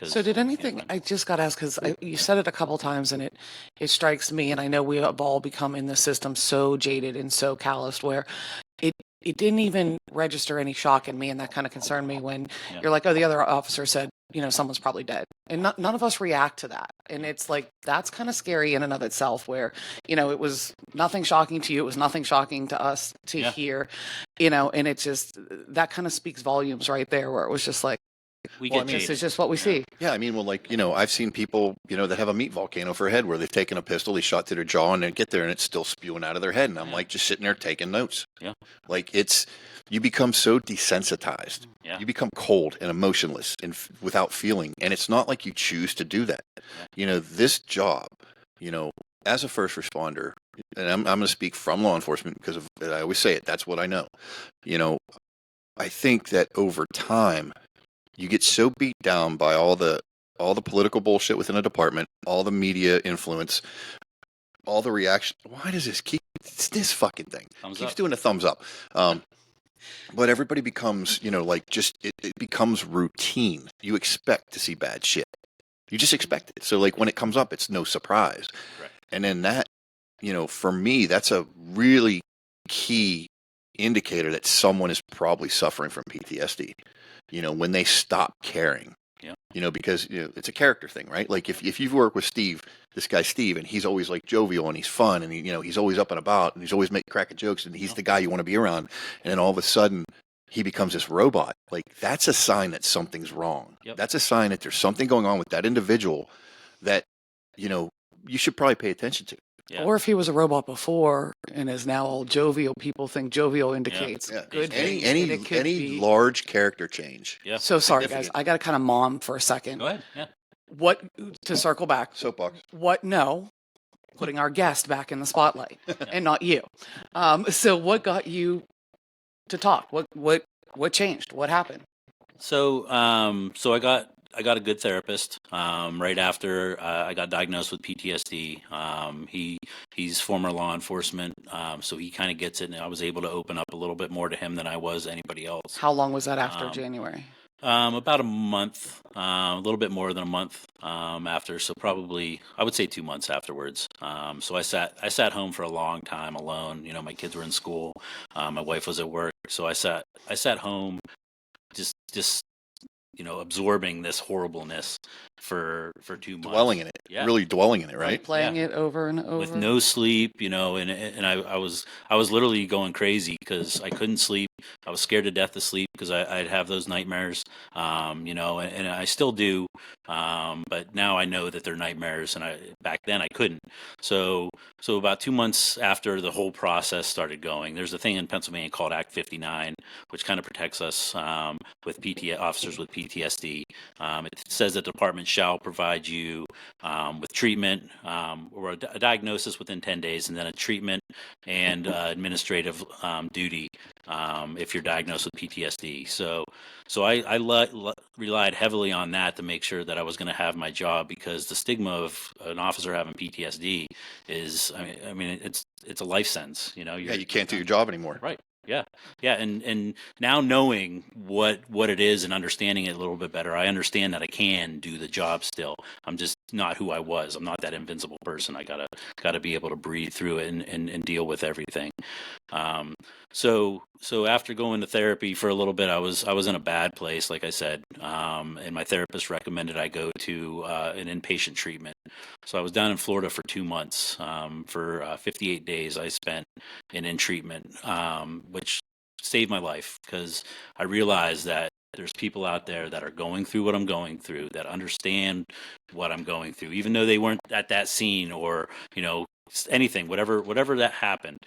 So did anything, I just got to ask, because you said it a couple times and it strikes me, and I know we have all become in the system so jaded and so calloused where it didn't even register any shock in me, and that kind of concerned me when you're like, oh, the other officer said, someone's probably dead. And none of us react to that. And it's like, that's kind of scary in and of itself where, it was nothing shocking to you. It was nothing shocking to us to hear, and it just, that kind of speaks volumes right there where it was just like, this is just what we see. Yeah, I mean, I've seen people, that have a meat volcano for a head where they've taken a pistol, they shot through their jaw, and they get there and it's still spewing out of their head. And I'm like, just sitting there taking notes. Yeah. Like you become so desensitized. Yeah. You become cold and emotionless and without feeling. And it's not like you choose to do that. Yeah. This job, as a first responder, and I'm going to speak from law enforcement because I always say it, that's what I know. I think that over time, you get so beat down by all the political bullshit within a department, all the media influence, all the reaction. Why does it's this fucking thing keeps doing a thumbs up? But everybody becomes, it becomes routine. You expect to see bad shit. You just expect it. So like when it comes up, it's no surprise. Right. And then that, for me, that's a really key indicator that someone is probably suffering from PTSD. When they stop caring, Yeah. Because it's a character thing, right? Like if you've worked with Steve, this guy Steve, and he's always like jovial and he's fun and he's always up and about and he's always making cracking jokes and he's the guy you want to be around, and then all of a sudden he becomes this robot. Like that's a sign that something's wrong. Yep. That's a sign that there's something going on with that individual that you should probably pay attention to. Yeah. Or if he was a robot before and is now all jovial, people think jovial indicates good things. Any large character change. Yeah. So sorry, guys. I got to kind of mom for a second. Go ahead. Yeah. What to circle back? Soapbox. Putting our guest back in the spotlight and not you. So what got you to talk? What changed? What happened? So I got a good therapist right after I got diagnosed with PTSD. He's former law enforcement, so he kind of gets it, and I was able to open up a little bit more to him than I was anybody else. How long was that after January? About a month, a little bit more than a month after. So probably I would say 2 months afterwards. So I sat home for a long time alone. My kids were in school, my wife was at work, so I sat home just absorbing this horribleness for 2 months. Dwelling in it. Yeah. Really dwelling in it, right? Playing it over and over. With no sleep, and I was literally going crazy because I couldn't sleep. I was scared to death to sleep because I'd have those nightmares, and I still do. But now I know that they're nightmares, and back then I couldn't. So about 2 months after the whole process started going, there's a thing in Pennsylvania called Act 59, which kind of protects us with officers with PTSD. It says that the department shall provide you with treatment or a diagnosis within 10 days, and then a treatment and administrative duty if you're diagnosed with PTSD. So I relied heavily on that to make sure that I was going to have my job, because the stigma of an officer having PTSD is, I mean, it's a life sentence. You can't do your job anymore. Right. Yeah. And now knowing what it is and understanding it a little bit better, I understand that I can do the job still. I'm just not who I was. I'm not that invincible person. I gotta be able to breathe through it and deal with everything. So after going to therapy for a little bit, I was in a bad place, like I said, and my therapist recommended I go to an inpatient treatment. So I was down in Florida for 2 months. For 58 days, I spent in treatment, which saved my life, because I realized that there's people out there that are going through what I'm going through, that understand what I'm going through, even though they weren't at that scene or anything, whatever that happened.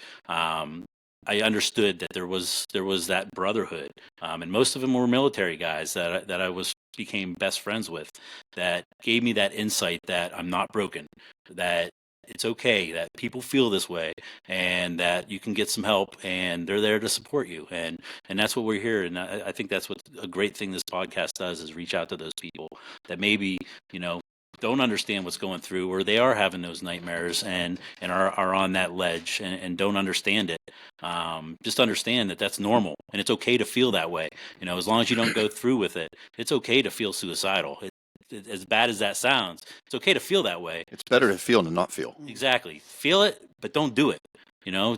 I understood that there was that brotherhood, and most of them were military guys that I became best friends with, that gave me that insight that I'm not broken, that it's okay, that people feel this way, and that you can get some help, and they're there to support you, and that's what we're here. And I think that's what a great thing this podcast does, is reach out to those people that maybe don't understand what's going through, or they are having those nightmares and are on that ledge and don't understand it. Just understand that that's normal, and it's okay to feel that way. As long as you don't go through with it, it's okay to feel suicidal. As bad as that sounds, it's okay to feel that way. It's better to feel than not feel. Exactly. Feel it, but don't do it.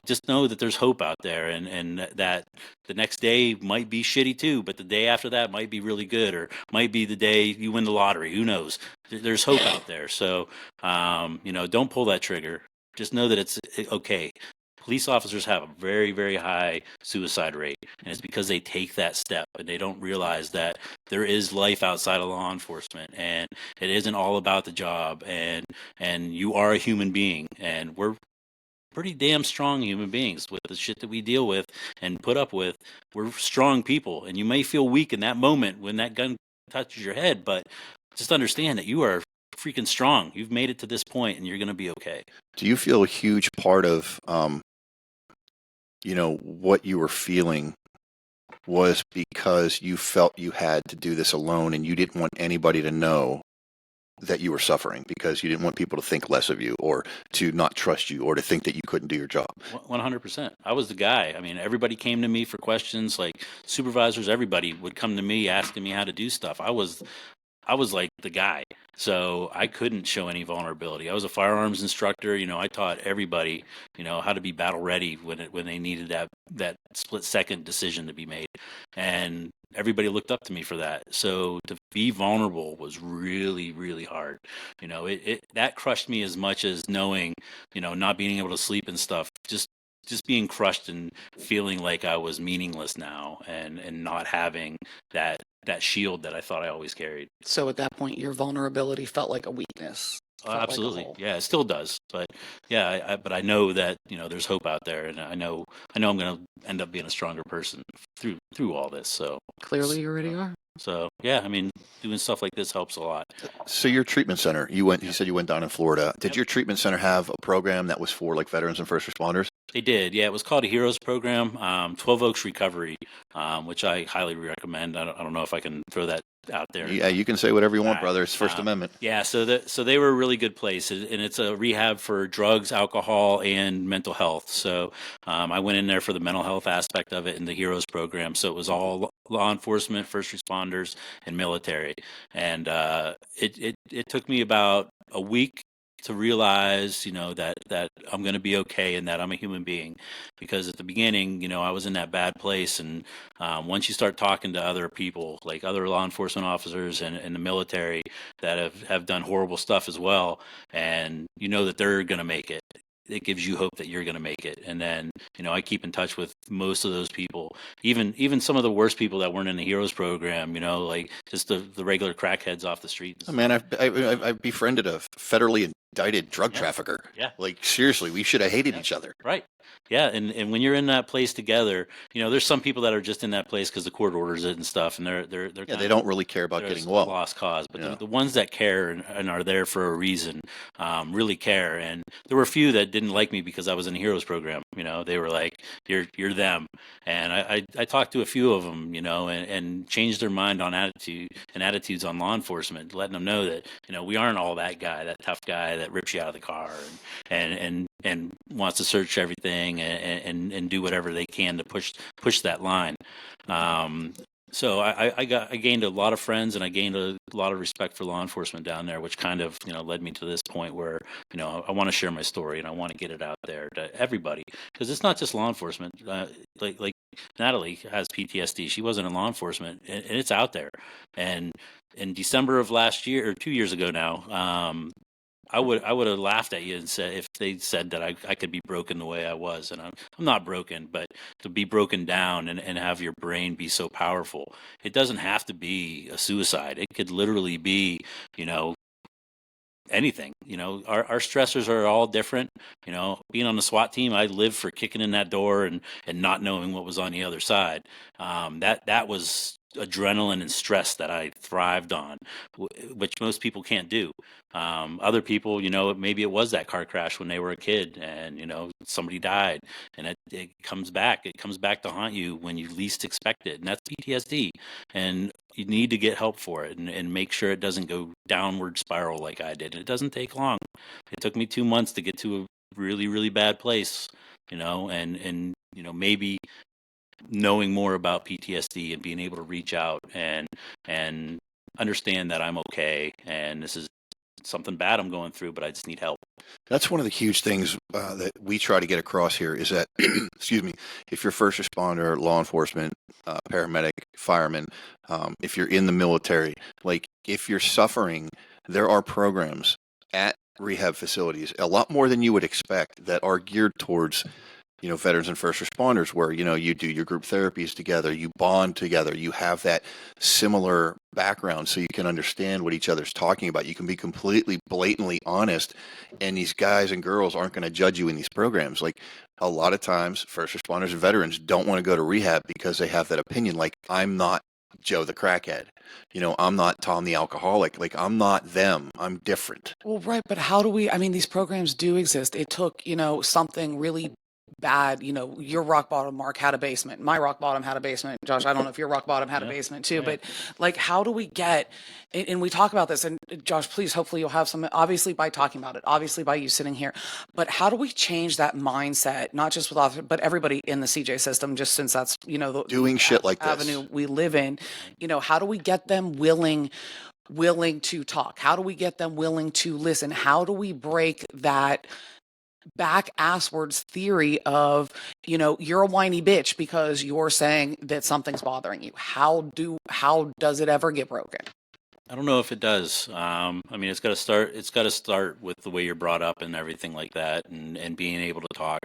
Just know that there's hope out there, and that the next day might be shitty too, but the day after that might be really good, or might be the day you win the lottery. Who knows? There's hope out there. So, don't pull that trigger. Just know that it's okay. Police officers have a very, very high suicide rate, and it's because they take that step and they don't realize that there is life outside of law enforcement, and it isn't all about the job, and you are a human being, and we're pretty damn strong human beings with the shit that we deal with and put up with. We're strong people, and you may feel weak in that moment when that gun touches your head, but just understand that you are freaking strong. You've made it to this point, and you're going to be okay. Do you feel a huge part of what you were feeling was because you felt you had to do this alone, and you didn't want anybody to know that you were suffering, because you didn't want people to think less of you, or to not trust you, or to think that you couldn't do your job? 100%. I was the guy. I mean, everybody came to me for questions, like supervisors, everybody would come to me asking me how to do stuff. I was like the guy. So I couldn't show any vulnerability. I was a firearms instructor. I taught everybody, how to be battle ready when they needed that split second decision to be made. And everybody looked up to me for that. So to be vulnerable was really, really hard. That crushed me as much as knowing, not being able to sleep and stuff. Just being crushed and feeling like I was meaningless now, and not having that shield that I thought I always carried. So at that point, your vulnerability felt like a weakness. Felt like a Absolutely, hole. yeah, it still does. But yeah, but I know that there's hope out there, and I know I'm going to end up being a stronger person through all this. So Clearly, you already are. so yeah, I mean, doing stuff like this helps a lot. So your treatment center, you said you went down in Florida. Did your treatment center have a program that was for like veterans and first responders? They did, yeah. It was called a Heroes Program, 12 Oaks Recovery, which I highly recommend. I don't know if I can throw that out there. Yeah, you can say whatever you want, Right. brother. It's First Amendment. Yeah, so they were a really good place, and it's a rehab for drugs, alcohol, and mental health. So I went in there for the mental health aspect of it in the Heroes Program. So it was all law enforcement, first responders, and military. And it took me about a week to realize, that I'm going to be okay and that I'm a human being, because at the beginning, I was in that bad place, and once you start talking to other people, like other law enforcement officers and the military that have done horrible stuff as well, and that they're going to make it. It gives you hope that you're going to make it. And then, I keep in touch with most of those people, even some of the worst people that weren't in the Heroes Program, like just the regular crackheads off the street. Oh, man, I've befriended a federally indicted drug trafficker. Yeah. Like, seriously, we should have hated each other. Right. Yeah, and when you're in that place together, there's some people that are just in that place because the court orders it and stuff, and they're Yeah, they don't really care about getting a well. lost cause. But Yeah. the ones that care and are there for a reason, really care. And there were a few that didn't like me because I was in the Heroes Program. They were like, "You're them," and I talked to a few of them, and changed their mind on attitudes on law enforcement, letting them know that we aren't all that guy, that tough guy that rips you out of the car and wants to search everything and do whatever they can to push that line. So I gained a lot of friends, and I gained a lot of respect for law enforcement down there, which kind of led me to this point where I want to share my story and I want to get it out there to everybody, because it's not just law enforcement. Like Natalie has PTSD. She wasn't in law enforcement, and it's out there. And in December of last year, or 2 years ago now, I would have laughed at you and said, if they said that I could be broken the way I was, and I'm not broken, but to be broken down and have your brain be so powerful, it doesn't have to be a suicide. It could literally be, anything. Our stressors are all different. Being on the SWAT team, I lived for kicking in that door and not knowing what was on the other side. That was adrenaline and stress that I thrived on, which most people can't do. Other people, maybe it was that car crash when they were a kid, and somebody died, and it comes back. It comes back to haunt you when you least expect it, and that's PTSD. And you need to get help for it, and make sure it doesn't go downward spiral like I did. And it doesn't take long. It took me 2 months to get to a really, really bad place, and maybe knowing more about PTSD and being able to reach out and understand that I'm okay, and this is something bad I'm going through, but I just need help. That's one of the huge things that we try to get across here is that, excuse me, if you're first responder, law enforcement, paramedic, fireman, if you're in the military, like if you're suffering, there are programs at rehab facilities, a lot more than you would expect, that are geared towards veterans and first responders, where, you do your group therapies together, you bond together, you have that similar background so you can understand what each other's talking about. You can be completely blatantly honest, and these guys and girls aren't going to judge you in these programs. Like, a lot of times, first responders and veterans don't want to go to rehab because they have that opinion, like, I'm not Joe the crackhead. I'm not Tom the alcoholic. Like, I'm not them. I'm different. Well, right, but how do we? I mean, these programs do exist. It took, something really bad. Your rock bottom, Mark, had a basement. My rock bottom had a basement. Josh, I don't know if your rock bottom had a basement too, but like, how do we get? And we talk about this. And Josh, please, hopefully, you'll have some. Obviously, by talking about it, obviously, by you sitting here. But how do we change that mindset? Not just with officers, but everybody in the CJ system. Just since that's the Doing shit like this avenue we live in. How do we get them willing to talk? How do we get them willing to listen? How do we break that back asswards theory of, you're a whiny bitch because you're saying that something's bothering you. How does it ever get broken? I don't know if it does. I mean, it's got to start. It's got to start with the way you're brought up and everything like that, and being able to talk.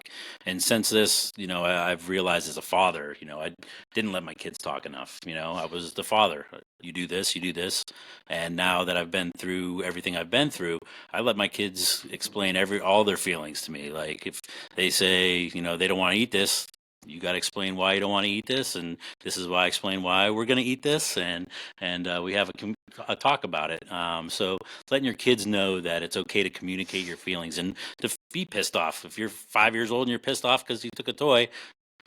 And since this, I've realized as a father, I didn't let my kids talk enough. I was the father. You do this, you do this, and now that I've been through everything I've been through, I let my kids explain all their feelings to me. Like if they say, they don't want to eat this, you got to explain why you don't want to eat this, and this is why I explain why we're going to eat this, and we have a talk about it. So letting your kids know that it's okay to communicate your feelings and to be pissed off. If you're 5 years old and you're pissed off because you took a toy,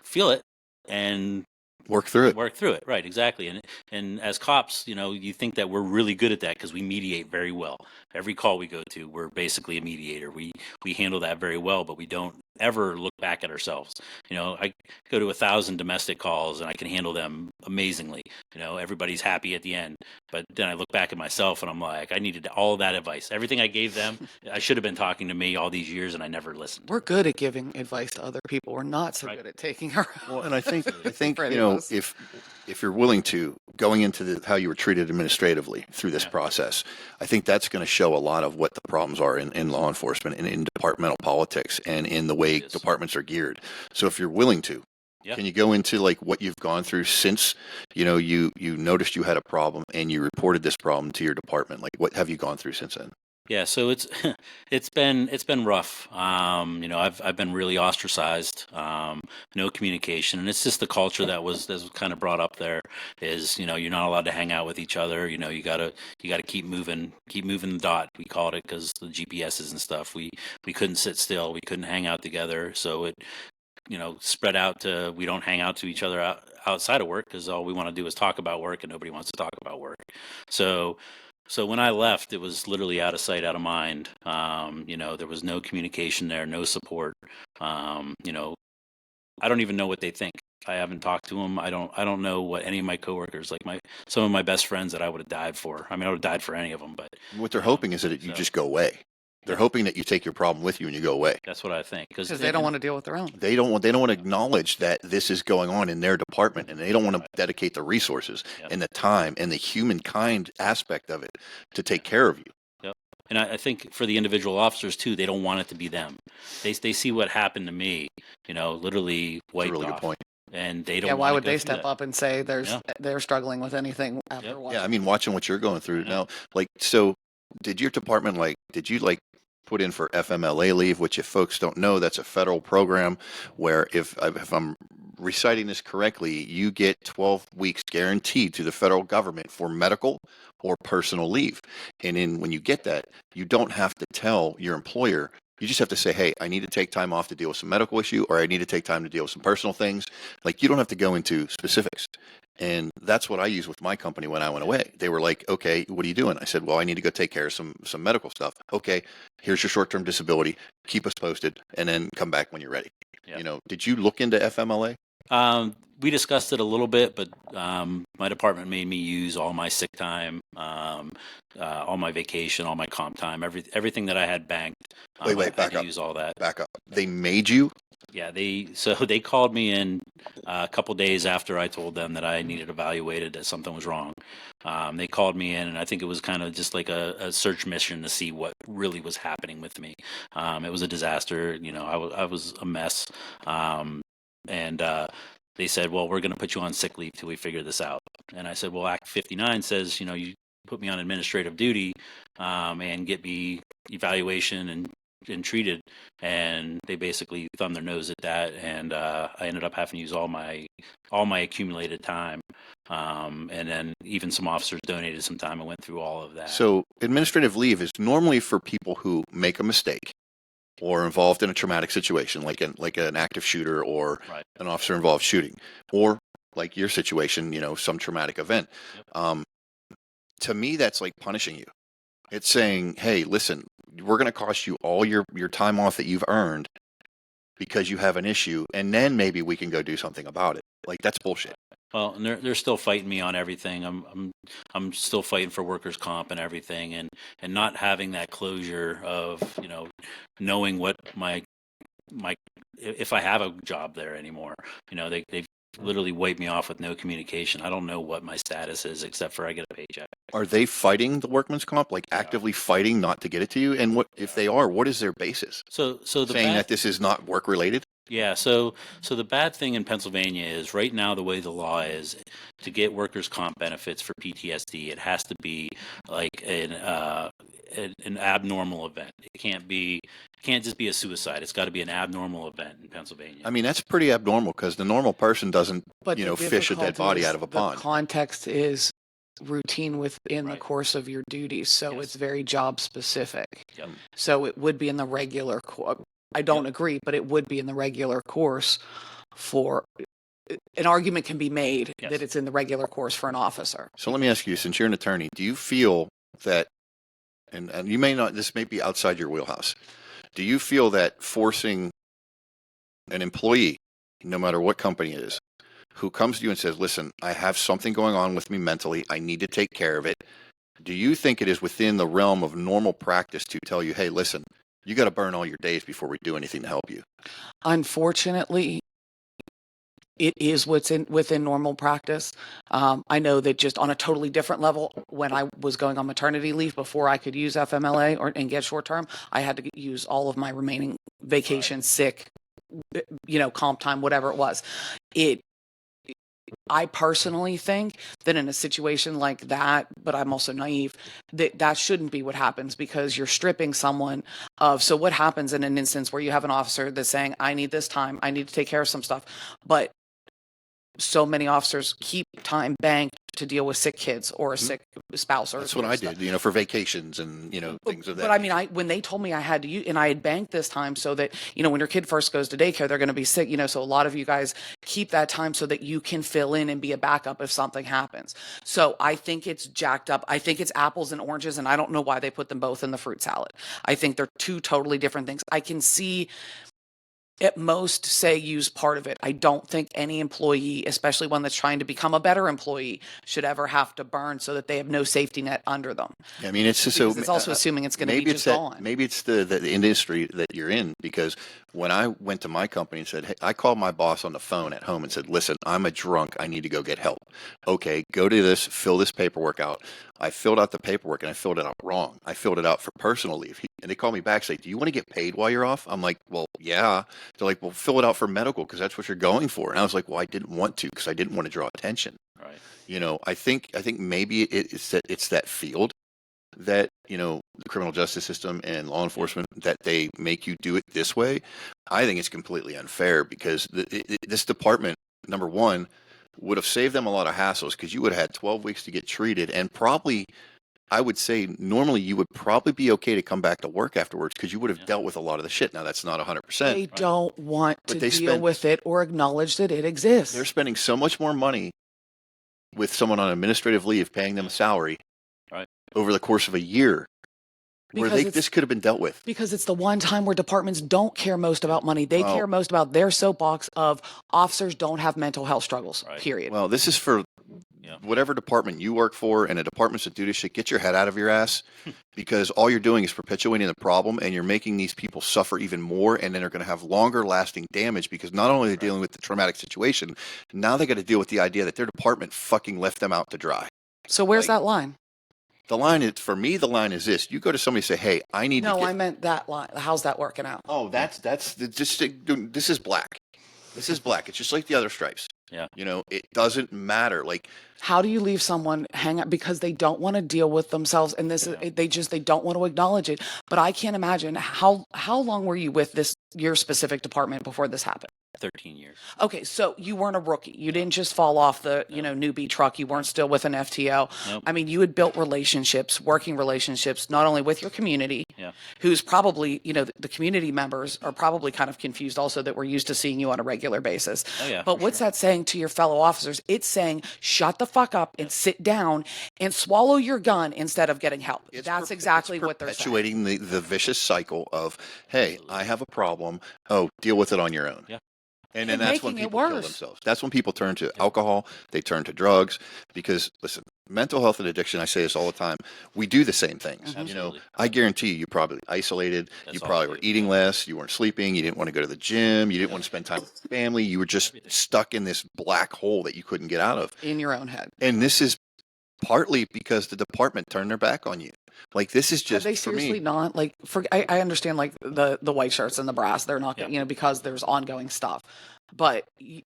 feel it and Work through it. Work through it, right? Exactly. And as cops, you think that we're really good at that because we mediate very well. Every call we go to, we're basically a mediator. We handle that very well, but we don't ever look back at ourselves. I go to 1,000 domestic calls and I can handle them amazingly. Everybody's happy at the end. But then I look back at myself and I'm like, I needed all that advice. Everything I gave them, I should have been talking to me all these years and I never listened. We're good at giving advice to other people. We're not so good at taking our own. Well, and I think For any of us. if you're willing to going into how you were treated administratively through this process, I think that's going to show a lot of what the problems are in law enforcement and in departmental politics and in the way departments are geared. So if you're willing to, can you go into like what you've gone through since you noticed you had a problem and you reported this problem to your department? Like what have you gone through since then? Yeah, so it's been rough. I've been really ostracized. No communication, and it's just the culture that was kind of brought up there. Is you're not allowed to hang out with each other. You gotta keep moving the dot. We called it because the GPSs and stuff. We couldn't sit still. We couldn't hang out together. So it spread out to we don't hang out to each other outside of work because all we want to do is talk about work, and nobody wants to talk about work. So when I left, it was literally out of sight, out of mind. There was no communication there, no support. I don't even know what they think. I haven't talked to them. I don't know what any of my coworkers, like some of my best friends that I would have died for. I mean, I would have died for any of them. But what they're hoping is that you just go away. They're hoping that you take your problem with you and you go away. That's what I think. Because they don't want to deal with their own. They don't want to acknowledge that this is going on in their department, and they don't want to dedicate the resources and the time and the humankind aspect of it to take care of you. Yep. And I think for the individual officers too, they don't want it to be them. They see what happened to me, literally wiped That's a really off. good point. And they don't. Yeah, why would they step step up and say they're struggling with anything after watching? Yeah, I mean, watching what you're going through now, so did your department did you put in for FMLA leave, which if folks don't know, that's a federal program where if I'm reciting this correctly, you get 12 weeks guaranteed to the federal government for medical or personal leave. And when you get that, you don't have to tell your employer. You just have to say, hey, I need to take time off to deal with some medical issue, or I need to take time to deal with some personal things. You don't have to go into specifics. And that's what I used with my company when I went away. They were like, okay, what are you doing? I said, well, I need to go take care of some medical stuff. Okay, here's your short-term disability. Keep us posted, and then come back when you're ready. Yeah. Did you look into FMLA? We discussed it a little bit, but my department made me use all my sick time, all my vacation, all my comp time, everything that I had banked. Wait, back up. Use all that. Back up. They made you? Yeah, they called me in a couple days after I told them that I needed evaluated, that something was wrong. They called me in, and I think it was kind of just like a search mission to see what really was happening with me. It was a disaster. I was a mess. And they said, well, we're going to put you on sick leave till we figure this out. And I said, well, Act 59 says, you put me on administrative duty and get me evaluation and treated. And they basically thumbed their nose at that. And I ended up having to use all my accumulated time. And then even some officers donated some time. I went through all of that. So administrative leave is normally for people who make a mistake or involved in a traumatic situation, like an active shooter or an officer involved shooting, or like your situation, some traumatic event. Yep. To me, that's like punishing you. It's saying, hey, listen, we're going to cost you all your time off that you've earned because you have an issue, and then maybe we can go do something about it. That's bullshit. Well, and they're still fighting me on everything. I'm still fighting for workers' comp and everything, and not having that closure of knowing what my if I have a job there anymore. They've literally wiped me off with no communication. I don't know what my status is except for I get a paycheck. Are they fighting the workman's comp, like actively fighting not to get it to you? And what if they are? What is their basis? So the Saying that this is not work related? Yeah, so the bad thing in Pennsylvania is right now the way the law is to get workers' comp benefits for PTSD, it has to be like an abnormal event. It can't just be a suicide. It's got to be an abnormal event in Pennsylvania. I mean, that's pretty abnormal because the normal person doesn't, But fish a dead body out of a pond. The context is routine within the course of your duties, so it's very job specific. Yep. So it would be in the regular I don't agree, but it would be in the regular course for an argument can be made that it's in the regular course for an officer. So let me ask you, since you're an attorney, do you feel that, and you may not, this may be outside your wheelhouse, do you feel that forcing an employee, no matter what company it is, who comes to you and says, listen, I have something going on with me mentally, I need to take care of it, do you think it is within the realm of normal practice to tell you, hey, listen, you got to burn all your days before we do anything to help you? Unfortunately, it is within normal practice. I know that just on a totally different level, when I was going on maternity leave before I could use FMLA and get short term, I had to use all of my remaining vacation, sick, comp time, whatever it was. I personally think that in a situation like that, but I'm also naive, that shouldn't be what happens because you're stripping someone of, so what happens in an instance where you have an officer that's saying, I need this time, I need to take care of some stuff, but so many officers keep time banked to deal with sick kids or a sick spouse. Or that's what I did, for vacations and, things of that. But I mean, when they told me I had to use, and I had banked this time so that, when your kid first goes to daycare, they're going to be sick, so a lot of you guys keep that time so that you can fill in and be a backup if something happens. So I think it's jacked up. I think it's apples and oranges, and I don't know why they put them both in the fruit salad. I think they're two totally different things. I can see at most say use part of it. I don't think any employee, especially one that's trying to become a better employee, should ever have to burn so that they have no safety net under them. I mean, it's just it's also assuming it's going to be just gone. Maybe it's the industry that you're in, because when I went to my company and said, hey, I called my boss on the phone at home and said, listen, I'm a drunk. I need to go get help. Okay, go to this, fill this paperwork out. I filled out the paperwork and I filled it out wrong. I filled it out for personal leave. And they called me back, say, do you want to get paid while you're off? I'm like, well, yeah. They're like, well, fill it out for medical because that's what you're going for. And I was like, well, I didn't want to because I didn't want to draw attention. Right. I think maybe it's that field that, the criminal justice system and law enforcement, that they make you do it this way. I think it's completely unfair because this department, number one, would have saved them a lot of hassles because you would have had 12 weeks to get treated, and probably, I would say normally you would probably be okay to come back to work afterwards because you would have dealt with a lot of the shit. Now that's not 100%. They don't want to deal with it or acknowledge that it exists. They're spending so much more money with someone on administrative leave, paying them a salary over the course of a year, where this could have been dealt with. Because it's the one time where departments don't care most about money. They care most about their soapbox of officers don't have mental health struggles, period. Well, this is for whatever department you work for, and the departments that do this shit, get your head out of your ass, because all you're doing is perpetuating the problem, and you're making these people suffer even more, and then they're going to have longer lasting damage because not only are they dealing with the traumatic situation, now they got to deal with the idea that their department fucking left them out to dry. So where's that line? The line is, for me, the line is this. You go to somebody and say, hey, I need to No, I meant that line. How's that working out? Oh, that's just, this is black. This is black. It's just like the other stripes. Yeah. It doesn't matter. Like, how do you leave someone hang up because they don't want to deal with themselves, and they don't want to acknowledge it. But I can't imagine how long were you with your specific department before this happened? 13 years. Okay, so you weren't a rookie. You didn't just fall off the, newbie truck. You weren't still with an FTO. Nope. I mean, you had built relationships, working relationships, not only with your community, who's probably, the community members are probably kind of confused also that we're used to seeing you on a regular basis. Oh, yeah, but what's that saying to your fellow officers? It's saying, shut the fuck up and sit down and swallow your gun instead of getting help. That's exactly what they're saying. Perpetuating the vicious cycle of, hey, I have a problem. Oh, deal with it on your own. Yeah. And then And that's when making it people kill worse. themselves. That's when people turn to alcohol, they turn to drugs, because listen, mental health and addiction, I say this all the time, we do the same things. Mhm. You know, Absolutely. I guarantee you probably isolated, you That's all probably it were is. eating less, you weren't sleeping, you didn't want to go to the gym, you didn't want to spend time with family, you were just Everything. stuck in this black hole that you couldn't get out of. In your own head. And this is partly because the department turned their back on you. Like, this is Have just they for seriously me. not like I understand like the white shirts and the brass, they're not gonna, Yeah. you know, because there's ongoing stuff. But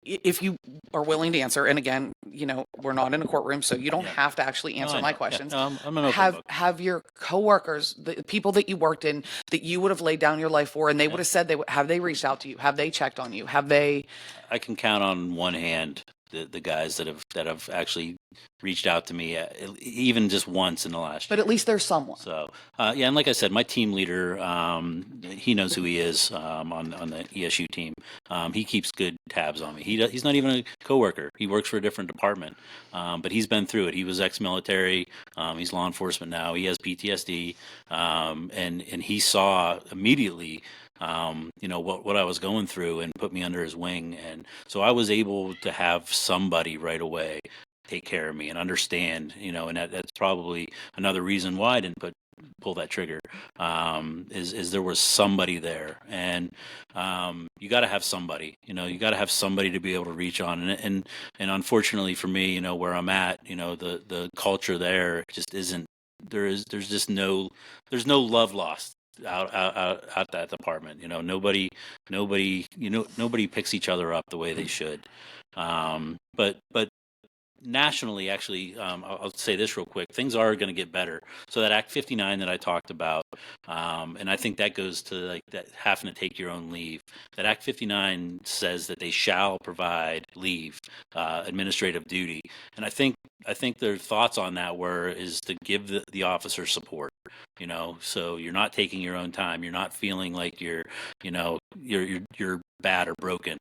if you are willing to answer, and again, you know, we're not in a courtroom, so you don't Yeah. have to actually No, answer I my know. questions. Yeah. No, I'm an open book. Have your coworkers, the people that you worked in, that you would have laid down your life for, and they would have said have they reached out to you? Have they checked on you? Have they? I can count on one hand the guys that have actually reached out to me, even just once in the last But year. at least there's someone. So yeah, and like I said, my team leader, he knows who he is on the ESU team. He keeps good tabs on me. He's not even a coworker. He works for a different department, but he's been through it. He was ex-military. He's law enforcement now. He has PTSD, and he saw immediately. You know what I was going through, and put me under his wing, and so I was able to have somebody right away take care of me and understand, you know, and that's probably another reason why I didn't pull that trigger. Is there was somebody there, and you got to have somebody, you know, you got to have somebody to be able to reach on, and unfortunately for me, you know, where I'm at, you know, the culture there just isn't. There's just there's no love lost out that department. You know, nobody picks each other up the way they should. But nationally, actually, I'll say this real quick. Things are going to get better. So that Act 59 that I talked about, and I think that goes to like that having to take your own leave. That Act 59 says that they shall provide leave, administrative duty, and I think their thoughts on that is to give the officer support. You know, so you're not taking your own time. You're not feeling like you're bad or broken.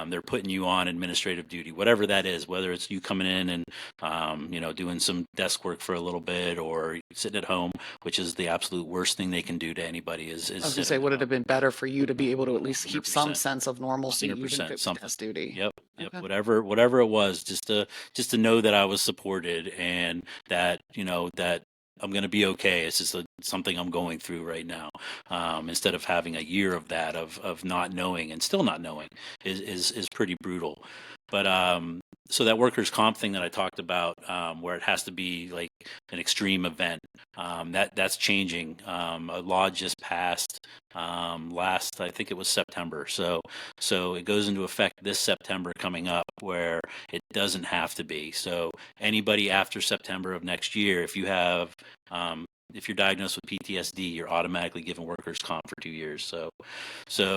They're putting you on administrative duty, whatever that is, whether it's you coming in and, you know, doing some desk work for a little bit, or sitting at home, which is the absolute worst thing they can do to anybody is I was gonna say, would it have been better for you to be able to at least keep some 100%. sense of normalcy, even if 100% it was something. test duty? Yep. Okay. Whatever it was, just to know that I was supported, and that, you know, that I'm going to be okay. It's just something I'm going through right now. Instead of having a year of that, of not knowing and still not knowing is pretty brutal. But so that workers' comp thing that I talked about, where it has to be like an extreme event, that's changing. A law just passed last, I think it was September. So it goes into effect this September coming up, where it doesn't have to be. So anybody after September of next year, if you're diagnosed with PTSD, you're automatically given workers' comp for 2 years. So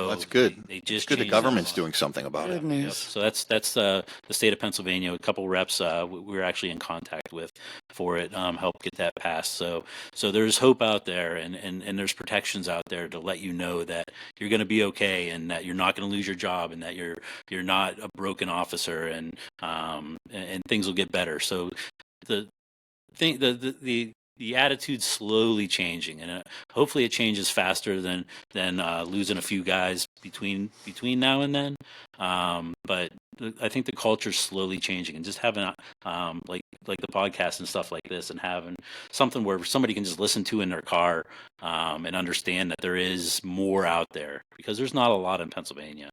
That's good. They It's just good the changed that government's law. doing something about Good it. news. Yep. So that's the state of Pennsylvania. A couple reps we were actually in contact with for it, help get that passed. So there's hope out there, and there's protections out there to let you know that you're going to be okay, and that you're not going to lose your job, and that you're not a broken officer, and things will get better. So the thing the attitude's slowly changing, and hopefully it changes faster than losing a few guys between now and then. But I think the culture's slowly changing, and just having like the podcast and stuff like this, and having something where somebody can just listen to in their car, and understand that there is more out there, because there's not a lot in Pennsylvania.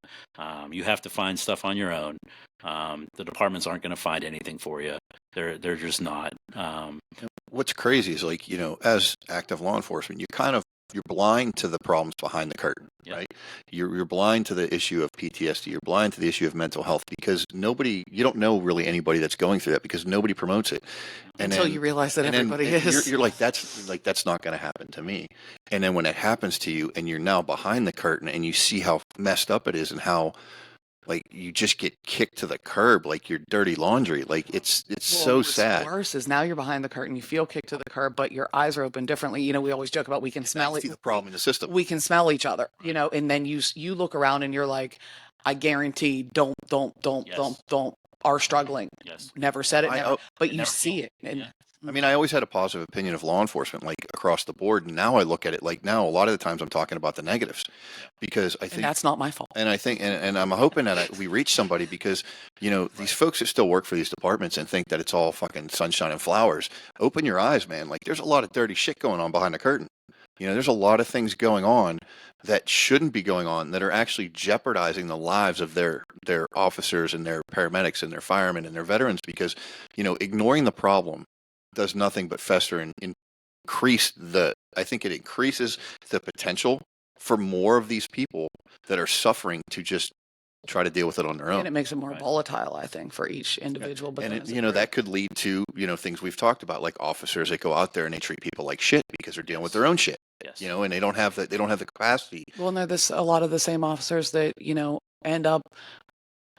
You have to find stuff on your own. The departments aren't going to find anything for you. They're just not. What's crazy is, like, you know, as active law enforcement, you're blind to the problems behind the curtain, Yep. right? You're blind to the issue of PTSD. You're blind to the issue of mental health, because you don't know really anybody that's going through that, because nobody promotes it. And Until then, you realize that and then everybody is. you're like, that's not going to happen to me. And then when it happens to you, and you're now behind the curtain, and you see how messed up it is, and how, like, you just get kicked to the curb like you're dirty laundry. Like, it's Well, so what's sad. worse is now you're behind the curtain. You feel kicked to the curb, but your eyes are open differently. You know, we always joke about we can smell I it. see the problem in the system. We can smell each other. You know, and then you look around and you're like, I guarantee, don't Yes. are struggling. Yes. Never said it, I- never. oh, But they you never see feel. it, and Yeah. I mean, I always had a positive opinion of law enforcement, like across the board. And now I look at it like now, a lot of the times I'm talking about the negatives because I And think, that's not my fault. and I think, and I'm hoping that we reach somebody because, you know, these folks that still work for these departments and think that it's all fucking sunshine and flowers, open your eyes, man. Like there's a lot of dirty shit going on behind the curtain. You know, there's a lot of things going on that shouldn't be going on that are actually jeopardizing the lives of their officers and their paramedics and their firemen and their veterans because, you know, ignoring the problem does nothing but fester and increase I think it increases the potential for more of these people that are suffering to just try to deal with it on their And own. it makes it more volatile, I think, for each individual. But And then it, as a you know, group. that could lead to, you know, things we've talked about, like officers that go out there and they treat people like shit because they're dealing with their own shit. Yes. You know, and they don't have the capacity. Well, and they're a lot of the same officers that, you know, end up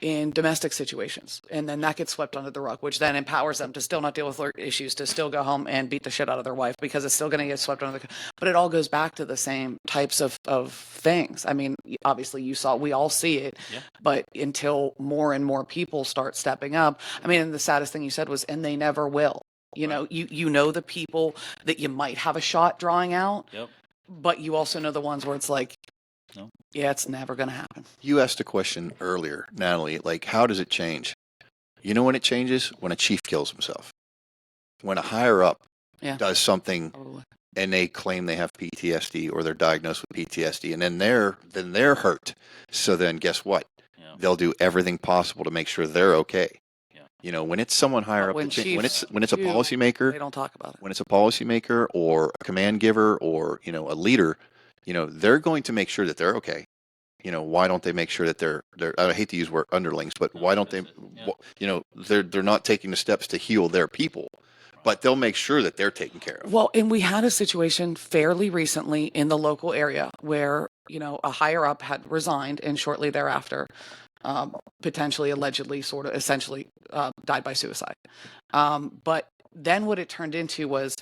in domestic situations. And then that gets swept under the rug, which then empowers them to still not deal with their issues, to still go home and beat the shit out of their wife because it's still going to get swept under the. But it all goes back to the same types of things. I mean, obviously we all see it, Yeah. but until more and more people start stepping up. I mean, and the saddest thing you said was, and they never will. You know, you know the people that you might have a shot drawing out, Yep. but you also know the ones where it's like, No. yeah, it's never going to happen. You asked a question earlier, Natalie, like how does it change? You know when it changes? When a chief kills himself. When a higher up Yeah. does something Probably. and they claim they have PTSD or they're diagnosed with PTSD and then they're hurt. So then guess what? Yeah. They'll do everything possible to make sure they're okay. Yeah. You know, when it's someone higher But up, when the chain, when chiefs it's a do, policymaker, they don't talk about it. when it's a policymaker or a command giver or, you know, a leader, you know, they're going to make sure that they're okay. You know, why don't they make sure that they're I hate to use word underlings, but No, why don't they, that's it. Yeah. you know, they're not taking the steps to heal their people, but they'll make sure that they're taken care of. Well, and we had a situation fairly recently in the local area where, you know, a higher up had resigned and shortly thereafter, potentially, allegedly, sort of, essentially died by suicide. But then what it turned into was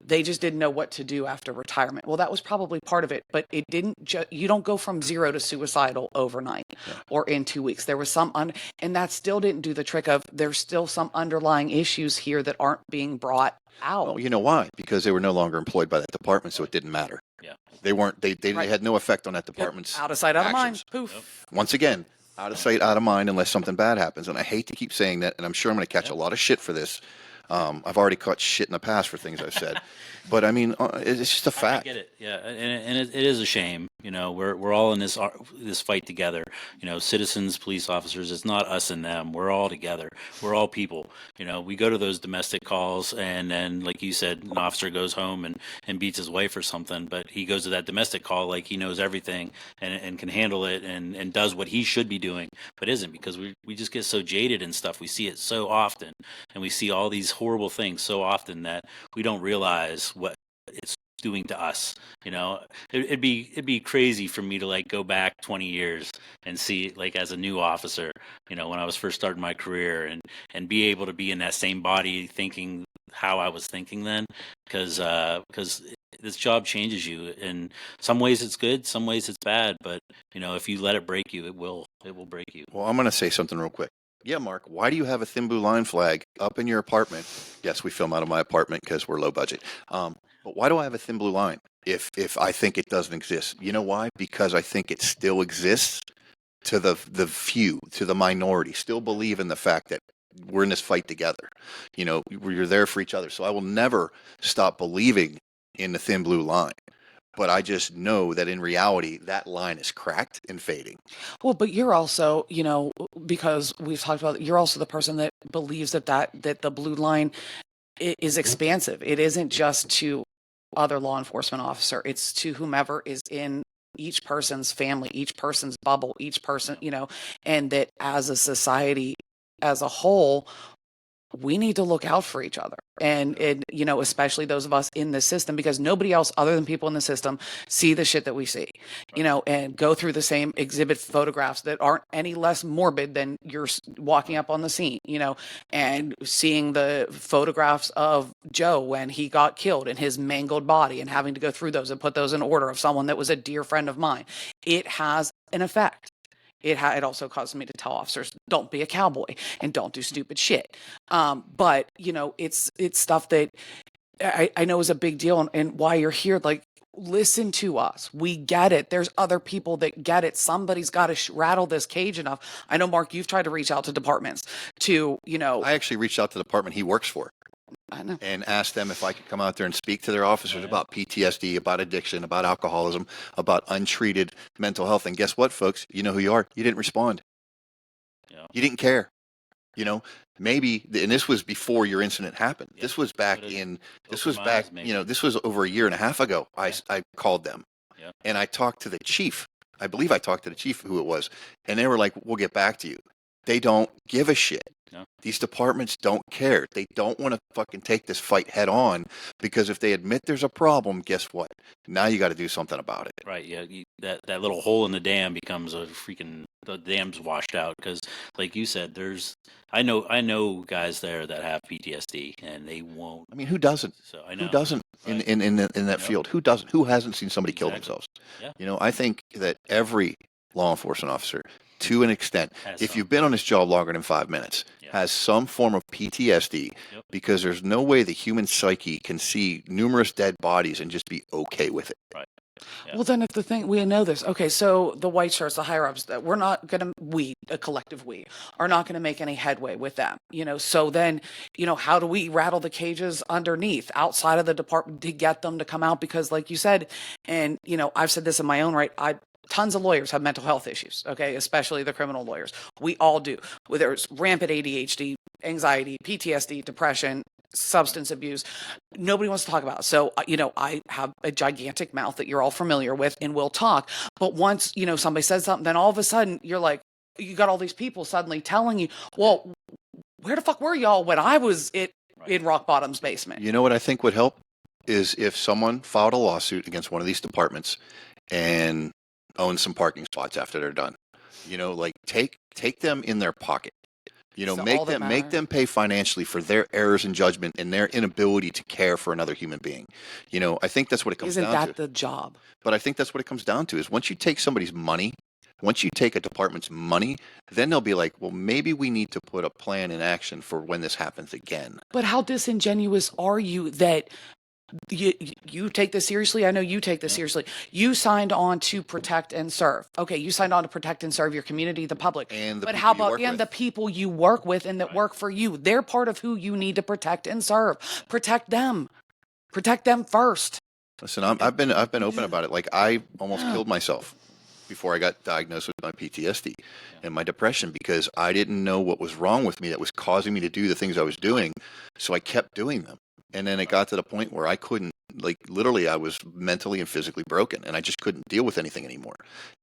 they just didn't know what to do after retirement. Well, that was probably part of it, but it didn't you don't go from zero to suicidal overnight or in 2 weeks. There was and that still didn't do the trick of there's still some underlying issues here that aren't being brought out. Well, you know why? Because they were no longer employed by that department, so it didn't matter. Yeah. They weren't. They Right. had no effect on that department's Out of sight, out of mind. actions. Poof. Once again, out of sight, out of mind, unless something bad happens. And I hate to keep saying that, and I'm sure I'm going to catch a lot of shit for this. I've already caught shit in the past for things I've said, but I mean, it's just a I fact. get it. Yeah, and it is a shame. You know, we're all in this fight together. You know, citizens, police officers. It's not us and them. We're all together. We're all people. You know, we go to those domestic calls, and then, like you said, an officer goes home and beats his wife or something. But he goes to that domestic call like he knows everything and can handle it and does what he should be doing, but isn't, because we just get so jaded and stuff. We see it so often, and we see all these horrible things so often that we don't realize what it's doing to us. You know, it'd be crazy for me to like go back 20 years and see, like, as a new officer, you know, when I was first starting my career, and be able to be in that same body thinking how I was thinking then, because this job changes you. In some ways it's good, some ways it's bad, but you know, if you let it break you, it will break you. Well, I'm going to say something real quick. Yeah, Mark, why do you have a thin blue line flag up in your apartment? Yes, we film out of my apartment because we're low budget. But why do I have a thin blue line if I think it doesn't exist? You know why? Because I think it still exists to the few, to the minority, still believe in the fact that we're in this fight together. You know, you're there for each other. So I will never stop believing in the thin blue line. But I just know that in reality, that line is cracked and fading. Well, but you're also, you know, because we've talked about, you're also the person that believes that the blue line is expansive. It isn't just to other law enforcement officer. It's to whomever is in each person's family, each person's bubble, each person, you know, and that as a society as a whole, we need to look out for each other. And you know, especially those of us in the system, because nobody else other than people in the system see the shit that we see, you know, and go through the same exhibit photographs that aren't any less morbid than you're walking up on the scene, you know, and seeing the photographs of Joe when he got killed and his mangled body, and having to go through those and put those in order, of someone that was a dear friend of mine. It has an effect. it also caused me to tell officers, don't be a cowboy and don't do stupid shit. But it's stuff that I know is a big deal, and why you're here. Like, listen to us. We get it. There's other people that get it. Somebody's got to rattle this cage enough. I know, Mark, you've tried to reach out to departments to, I actually reached out to the department he works for I know. and asked them if I could come out there and speak to their officers about PTSD, about addiction, about alcoholism, about untreated mental health. And guess what, folks? You know who you are. You didn't respond. Yeah. You didn't care. Maybe, and this was before your incident happened. Yeah. This was back this was back, this was over a year and a half ago. I called them and I talked to the chief. I believe I talked to the chief who it was. And they were like, we'll get back to you. They don't give a shit. No. These departments don't care. They don't want to fucking take this fight head on, because if they admit there's a problem, guess what? Now you got to do something about it. Right. Yeah. That little hole in the dam becomes the dam's washed out, because, like you said, I know guys there that have PTSD and they won't. I mean, who doesn't? So I know. Who doesn't in that field? Who doesn't? Who hasn't seen somebody kill themselves? Yeah. I think that every law enforcement officer, to an extent, if some. you've been on this job longer than 5 minutes, has some form of PTSD, because there's no way the human psyche can see numerous dead bodies and just be okay with it. Right. Yeah. Well, then if the thing, we know this. Okay, so the white shirts, the higher ups, that we're not going to, a collective we, are not going to make any headway with them. So then, how do we rattle the cages underneath, outside of the department, to get them to come out? Because like you said, and, I've said this in my own right, tons of lawyers have mental health issues, okay, especially the criminal lawyers. We all do. There's rampant ADHD, anxiety, PTSD, depression, substance abuse. Nobody wants to talk about it. So, I have a gigantic mouth that you're all familiar with, and we'll talk. But once, somebody says something, then all of a sudden you're like, you got all these people suddenly telling you, well, where the fuck were y'all when I was in rock bottom's basement? You know what I think would help is if someone filed a lawsuit against one of these departments and own some parking spots after they're done. Like take them in their pocket. Make them pay financially for their errors in judgment and their inability to care for another human being. I think that's what it comes down to. Isn't that the job? But I think that's what it comes down to, is once you take somebody's money, once you take a department's money, then they'll be like, well, maybe we need to put a plan in action for when this happens again. But how disingenuous are you that you take this seriously? I know you take this seriously. You signed on to protect and serve. Okay, you signed on to protect and serve your community, the public. But how about the people you work with and that work for you? They're part of who you need to protect and serve. Protect them. Protect them first. Listen, I've been open about it. Like, I almost killed myself before I got diagnosed with my PTSD and my depression, because I didn't know what was wrong with me that was causing me to do the things I was doing. So I kept doing them. And then it got to the point where I couldn't, literally I was mentally and physically broken, and I just couldn't deal with anything anymore.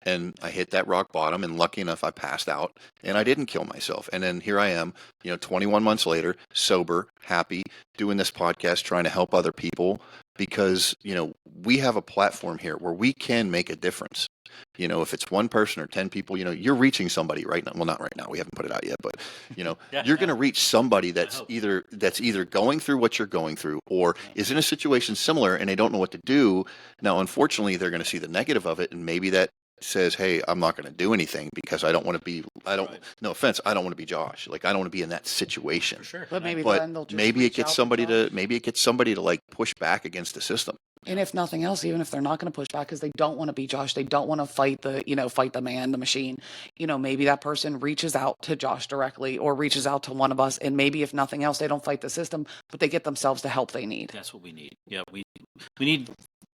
And I hit that rock bottom, and lucky enough, I passed out and I didn't kill myself. And then here I am, 21 months later, sober, happy, doing this podcast, trying to help other people, because, we have a platform here where we can make a difference. If it's one person or 10 people, you're reaching somebody right now. Well, not right now. We haven't put it out yet, but you're going to reach somebody that's either going through what you're going through, or is in a situation similar and they don't know what to do. Now, unfortunately, they're going to see the negative of it, and maybe that says, hey, I'm not going to do anything because I don't want to be, no offense, I don't want to be Josh. Like, I don't want to be in that situation. For sure. But maybe it gets somebody to like push back against the system. And if nothing else, even if they're not going to push back because they don't want to be Josh, they don't want to fight the man, the machine, maybe that person reaches out to Josh directly or reaches out to one of us. And maybe if nothing else, they don't fight the system, but they get themselves the help they need. That's what we need. Yeah. We need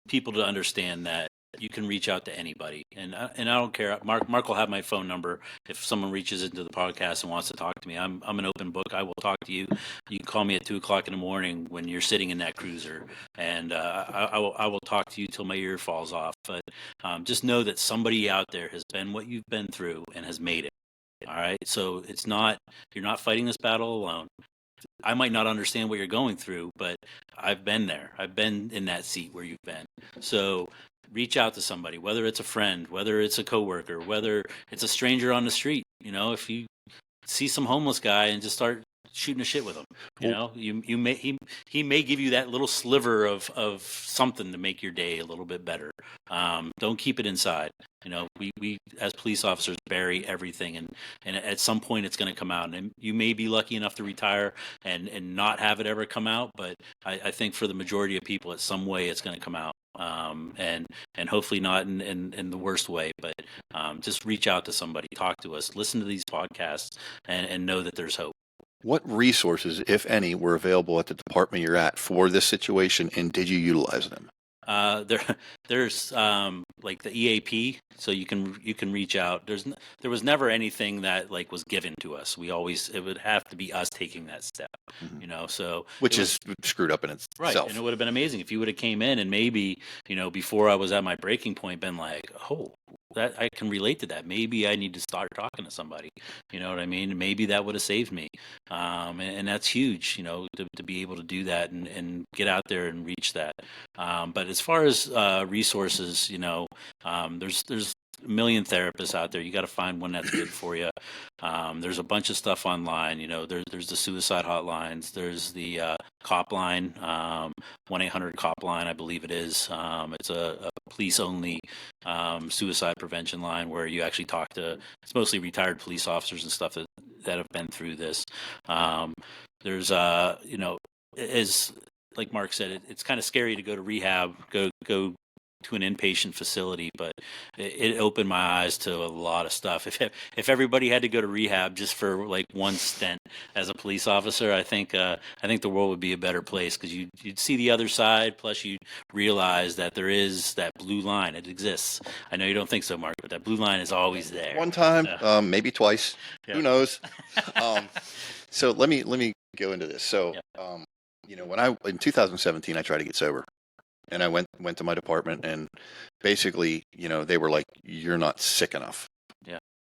people to understand that you can reach out to anybody, and I don't care. Mark will have my phone number. If someone reaches into the podcast and wants to talk to me, I'm an open book. I will talk to you. You can call me at 2:00 in the morning when you're sitting in that cruiser, and I will talk to you till my ear falls off. But just know that somebody out there has been what you've been through and has made it. All right, so you're not fighting this battle alone. I might not understand what you're going through, but I've been there. I've been in that seat where you've been. So reach out to somebody, whether it's a friend, whether it's a coworker, whether it's a stranger on the street. If you see some homeless guy and just start shooting a shit with him. You Well- know, you may he may give you that little sliver of something to make your day a little bit better. Don't keep it inside. You know, we as police officers bury everything, and at some point it's going to come out. And you may be lucky enough to retire and not have it ever come out, but I think for the majority of people, at some way it's going to come out. And hopefully not in the worst way, but just reach out to somebody, talk to us, listen to these podcasts, and know that there's hope. What resources, if any, were available at the department you're at for this situation, and did you utilize them? There's like the EAP, so you can reach out. There was never anything that like was given to us. It would have to be us taking that step, you know. So Which is screwed up in itself. right, and it would have been amazing if you would have came in and maybe, you know, before I was at my breaking point, been like, oh, that I can relate to that. Maybe I need to start talking to somebody. You know what I mean? Maybe that would have saved me. And that's huge, you know, to be able to do that and get out there and reach that. But as far as resources, you know, there's a million therapists out there. You got to find one that's good for you. There's a bunch of stuff online. You know, there's the suicide hotlines. There's the cop line, 1-800-COP line, I believe it is. It's a police-only suicide prevention line where you actually talk to. It's mostly retired police officers and stuff that have been through this. There's you know, as like Mark said, it's kind of scary to go to rehab, go to an inpatient facility, but it opened my eyes to a lot of stuff. If everybody had to go to rehab just for like one stint as a police officer, I think the world would be a better place, because you'd see the other side. Plus, you'd realize that there is that blue line. It exists. I know you don't think so, Mark, but that blue line is always there. One time, maybe twice. Yeah. Who knows? So let me go into this. So, you know, in 2017, I tried to get sober. And I went to my department, and basically, you know, they were like, "You're not sick enough,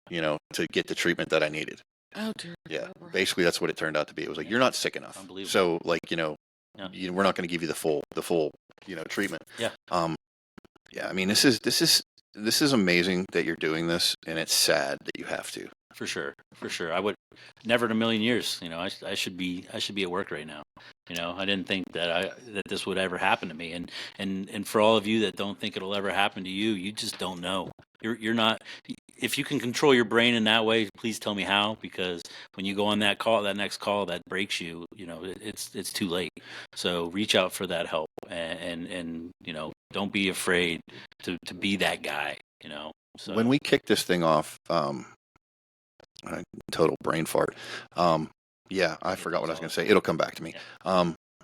you know, to get the treatment that I needed." Oh dear. Yeah, basically, that's what it turned out to be. It was like, "You're not sick enough, Unbelievable. so like, you know, we're not going to give you the full, you know, treatment." Yeah. Yeah. I mean, this is amazing that you're doing this, and it's sad that you have to. For sure. I would never in a million years. You know, I should be at work right now. You know, I didn't think that this would ever happen to me. And for all of you that don't think it'll ever happen to you, you just don't know. You're not. If you can control your brain in that way, please tell me how. Because when you go on that next call that breaks you, you know, it's too late. So reach out for that help, and you know, don't be afraid to be that guy. You know. So When we kick this thing off, total brain fart. Yeah, I forgot what I was going to say. It'll come back to me.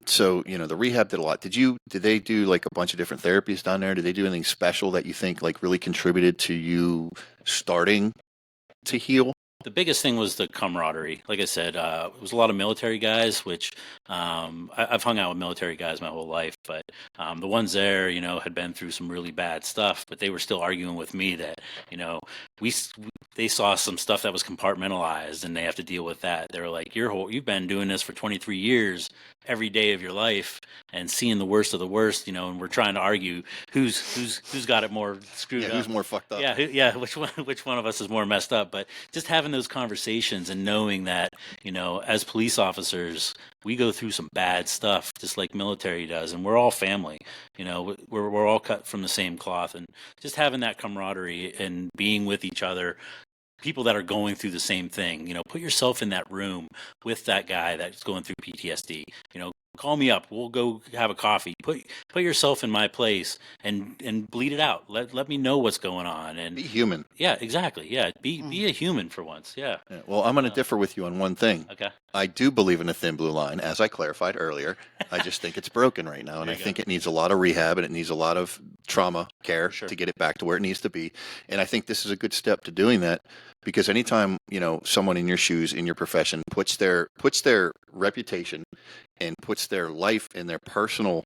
So, you know, the rehab did a lot. Did they do like a bunch of different therapies down there? Did they do anything special that you think like really contributed to you starting to heal? The biggest thing was the camaraderie. Like I said, it was a lot of military guys, which I've hung out with military guys my whole life, but the ones there, you know, had been through some really bad stuff, but they were still arguing with me that, you know, they saw some stuff that was compartmentalized and they have to deal with that. They were like, you've been doing this for 23 years, every day of your life, and seeing the worst of the worst, you know, and we're trying to argue who's got it more screwed up. Who's more fucked up? Yeah, which one of us is more messed up? But just having those conversations and knowing that, you know, as police officers, we go through some bad stuff just like military does, and we're all family. You know, we're all cut from the same cloth, and just having that camaraderie and being with each other, people that are going through the same thing. You know, put yourself in that room with that guy that's going through PTSD. You know, call me up. We'll go have a coffee. Put yourself in my place and bleed it out. Let me know what's going on, and Be human. Yeah, exactly. Yeah, be a human for once. Yeah. Well, I'm going to differ with you on one thing. Okay. I do believe in a thin blue line, as I clarified earlier. I just think it's broken right now, and I think it needs a lot of rehab, and it needs a lot of trauma care to get it back to where it needs to be. And I think this is a good step to doing that, because anytime, you know, someone in your shoes, in your profession, puts their reputation and puts their life and their personal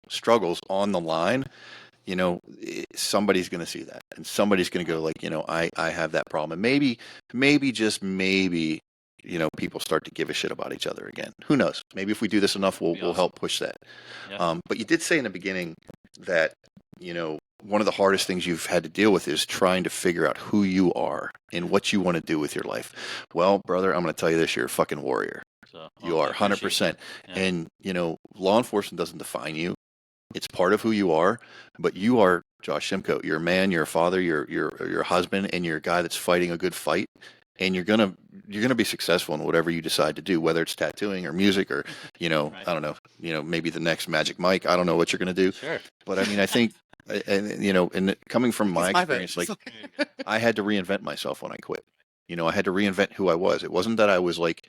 struggles on the line, you know, somebody's going to see that, and somebody's going to go like, you know, I have that problem, and maybe just maybe, you know, people start to give a shit about each other again. Who knows? Maybe if we do this enough, we'll help push that. Yeah. But you did say in the beginning that, you know, one of the hardest things you've had to deal with is trying to figure out who you are and what you want to do with your life. Well, brother, I'm going to tell you this: you're a fucking warrior. So You I are appreciate 100%. that. Yeah. And, law enforcement doesn't define you. It's part of who you are, but you are Josh Shimko. You're a man, you're a father, you're a husband, and you're a guy that's fighting a good fight. And you're gonna be successful in whatever you decide to do, whether it's tattooing or music or, Right. I don't know, maybe the next Magic Mike. I don't know what you're gonna do. Sure. But I mean, I think, and coming from my He's my experience, vote. like I had to reinvent myself when I quit. I had to reinvent who I was. It wasn't that I was like,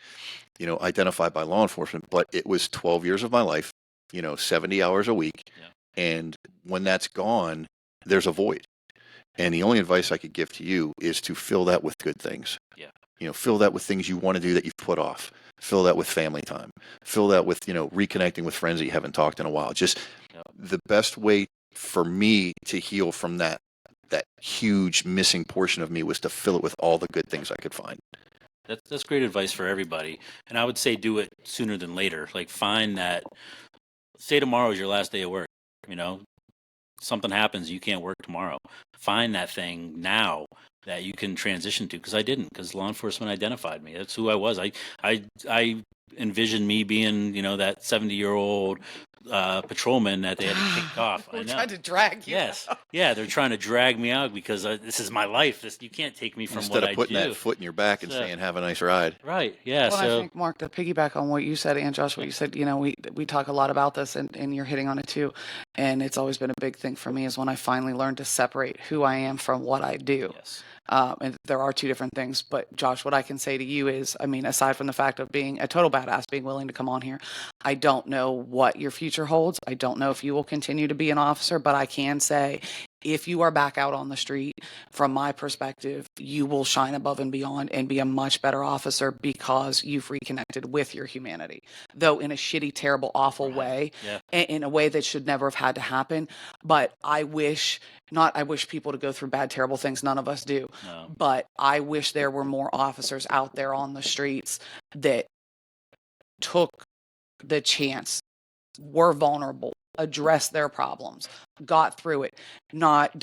identified by law enforcement, but it was 12 years of my life, 70 hours a week. Yeah. And when that's gone, there's a void. And the only advice I could give to you is to fill that with good things. Yeah. Fill that with things you want to do that you've put off. Fill that with family time. Fill that with, reconnecting with friends that you haven't talked in a while. Just the best way for me to heal from that huge missing portion of me was to fill it with all the good things I could find. That's great advice for everybody. And I would say do it sooner than later. Like find that, say tomorrow is your last day of work, something happens, you can't work tomorrow. Find that thing now that you can transition to, because I didn't, because law enforcement identified me. That's who I was. I envisioned me being, that 70-year-old patrolman that they had to kick off. We're trying to drag you. Yes. Yeah, they're trying to drag me out because this is my life. You can't take me from Instead what of putting I do. that foot in your back and saying, have a nice ride. Right. Yeah. Well, So I think, Mark, to piggyback on what you said, and Josh, what you said, we talk a lot about this, and you're hitting on it too. And it's always been a big thing for me is when I finally learned to separate who I am from what I do. yes. And there are two different things. But Josh, what I can say to you is, I mean, aside from the fact of being a total badass, being willing to come on here, I don't know what your future holds. I don't know if you will continue to be an officer, but I can say if you are back out on the street, from my perspective, you will shine above and beyond and be a much better officer because you've reconnected with your humanity, though in a shitty, terrible, awful way, in a way that should never have had to happen. But I wish people to go through bad, terrible things. None of us do. No. But I wish there were more officers out there on the streets that took the chance, were vulnerable, addressed their problems, got through it, not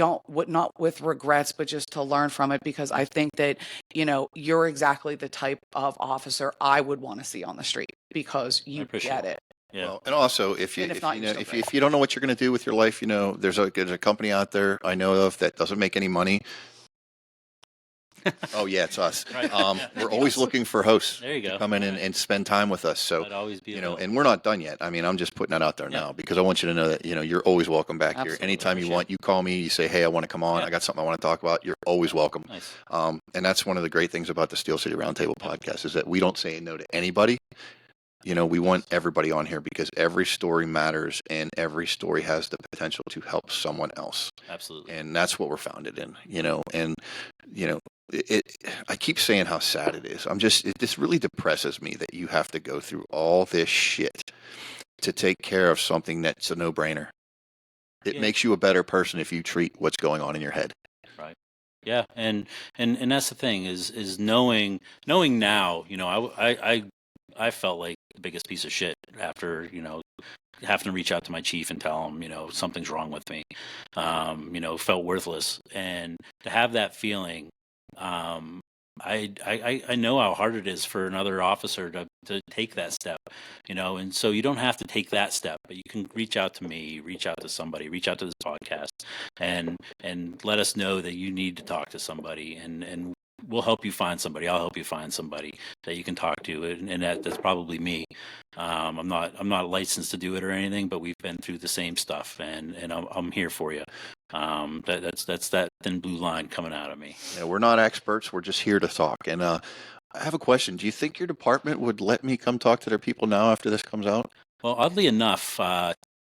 with regrets, but just to learn from it. Because I think that, you're exactly the type of officer I would want to see on the street because you get it. Yeah. Well, and also, if you don't know what you're going to do with your life, there's a company out there I know of that doesn't make any money. Oh yeah, it's us. Right. We're always looking for hosts There you go. to come in and spend time with us. So That'd always be available. and we're not done yet. I mean, I'm just putting that out there now because I want you to know that you're always welcome back Absolutely. here. Anytime you want, you call me. You say, hey, I want to come on. I got something I want to talk about. You're always welcome. Nice. And that's one of the great things about the Steel City Roundtable podcast is that we don't say no to anybody. We want everybody on here because every story matters and every story has the potential to help someone else. Absolutely. And that's what we're founded in, and, I keep saying how sad it is. This really depresses me that you have to go through all this shit to take care of something that's a no-brainer. It makes you a better person if you treat what's going on in your head. Right. Yeah. And that's the thing is knowing now, I felt like the biggest piece of shit after, having to reach out to my chief and tell him, something's wrong with me, felt worthless. And to have that feeling, I know how hard it is for another officer to take that step, and so you don't have to take that step, but you can reach out to me, reach out to somebody, reach out to this podcast and let us know that you need to talk to somebody and we'll help you find somebody. I'll help you find somebody that you can talk to, and that's probably me. I'm not licensed to do it or anything, but we've been through the same stuff, and I'm here for you. That's that thin blue line coming out of me. Yeah, we're not experts. We're just here to talk. And I have a question. Do you think your department would let me come talk to their people now after this comes out? Well, oddly enough,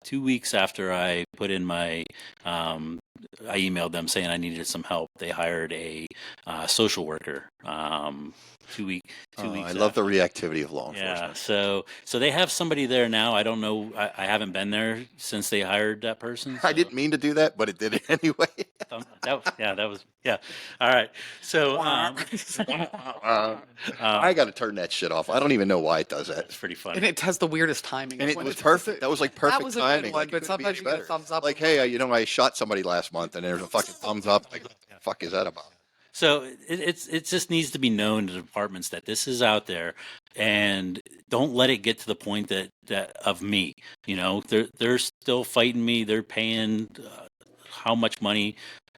2 weeks after I put in my, I emailed them saying I needed some help. They hired a social worker. 2 weeks. I love the reactivity of law enforcement. Yeah, so they have somebody there now. I don't know. I haven't been there since they hired that person. So. I didn't mean to do that, but it did it anyway. That was. All right. So I got to turn that shit off. I don't even know why it does that. It's pretty funny. And it has the weirdest timing. And it was perfect. That was like perfect That was a timing. good one, Like, but couldn't be sometimes you get a better. thumbs up. Like, hey, I shot somebody last month, and there's a fucking thumbs up. Like, what the fuck is that about? So it just needs to be known to departments that this is out there, and don't let it get to the point that of me. They're still fighting me. They're paying how much money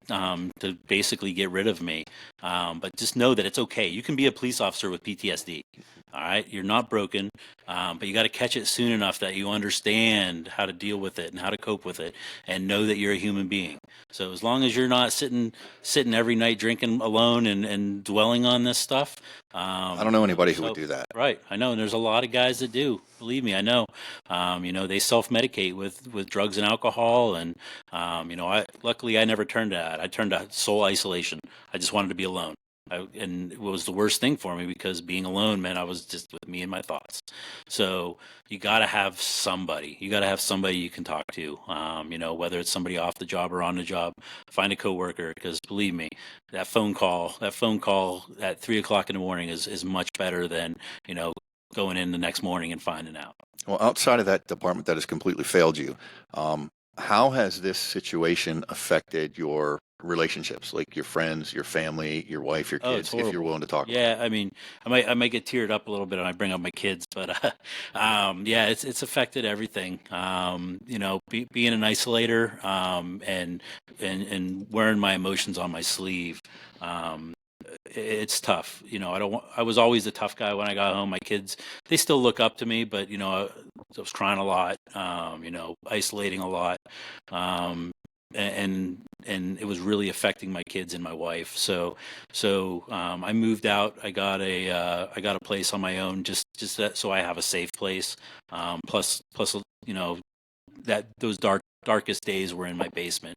to basically get rid of me. But just know that it's okay. You can be a police officer with PTSD. All right, you're not broken, but you got to catch it soon enough that you understand how to deal with it and how to cope with it, and know that you're a human being. So as long as you're not sitting every night drinking alone and dwelling on this stuff, I don't know anybody who would do that. Right, I know, and there's a lot of guys that do. Believe me, I know. They self-medicate with drugs and alcohol, and I luckily I never turned to that. I turned to soul isolation. I just wanted to be alone. And it was the worst thing for me because being alone meant I was just with me and my thoughts. So you got to have somebody. You got to have somebody you can talk to. Whether it's somebody off the job or on the job, find a coworker, because believe me, that phone call at 3 o'clock in the morning is much better than going in the next morning and finding out. Well, outside of that department that has completely failed you, how has this situation affected your relationships, like your friends, your family, your wife, your kids, if you're willing to talk about it? Yeah, I mean, I might get teared up a little bit when I bring up my kids, but yeah, it's affected everything. Being an isolator, and wearing my emotions on my sleeve. It's tough. I was always the tough guy when I got home. My kids, they still look up to me, but I was crying a lot, isolating a lot. And it was really affecting my kids and my wife. So I moved out. I got a place on my own, just so I have a safe place. Plus, that those darkest days were in my basement,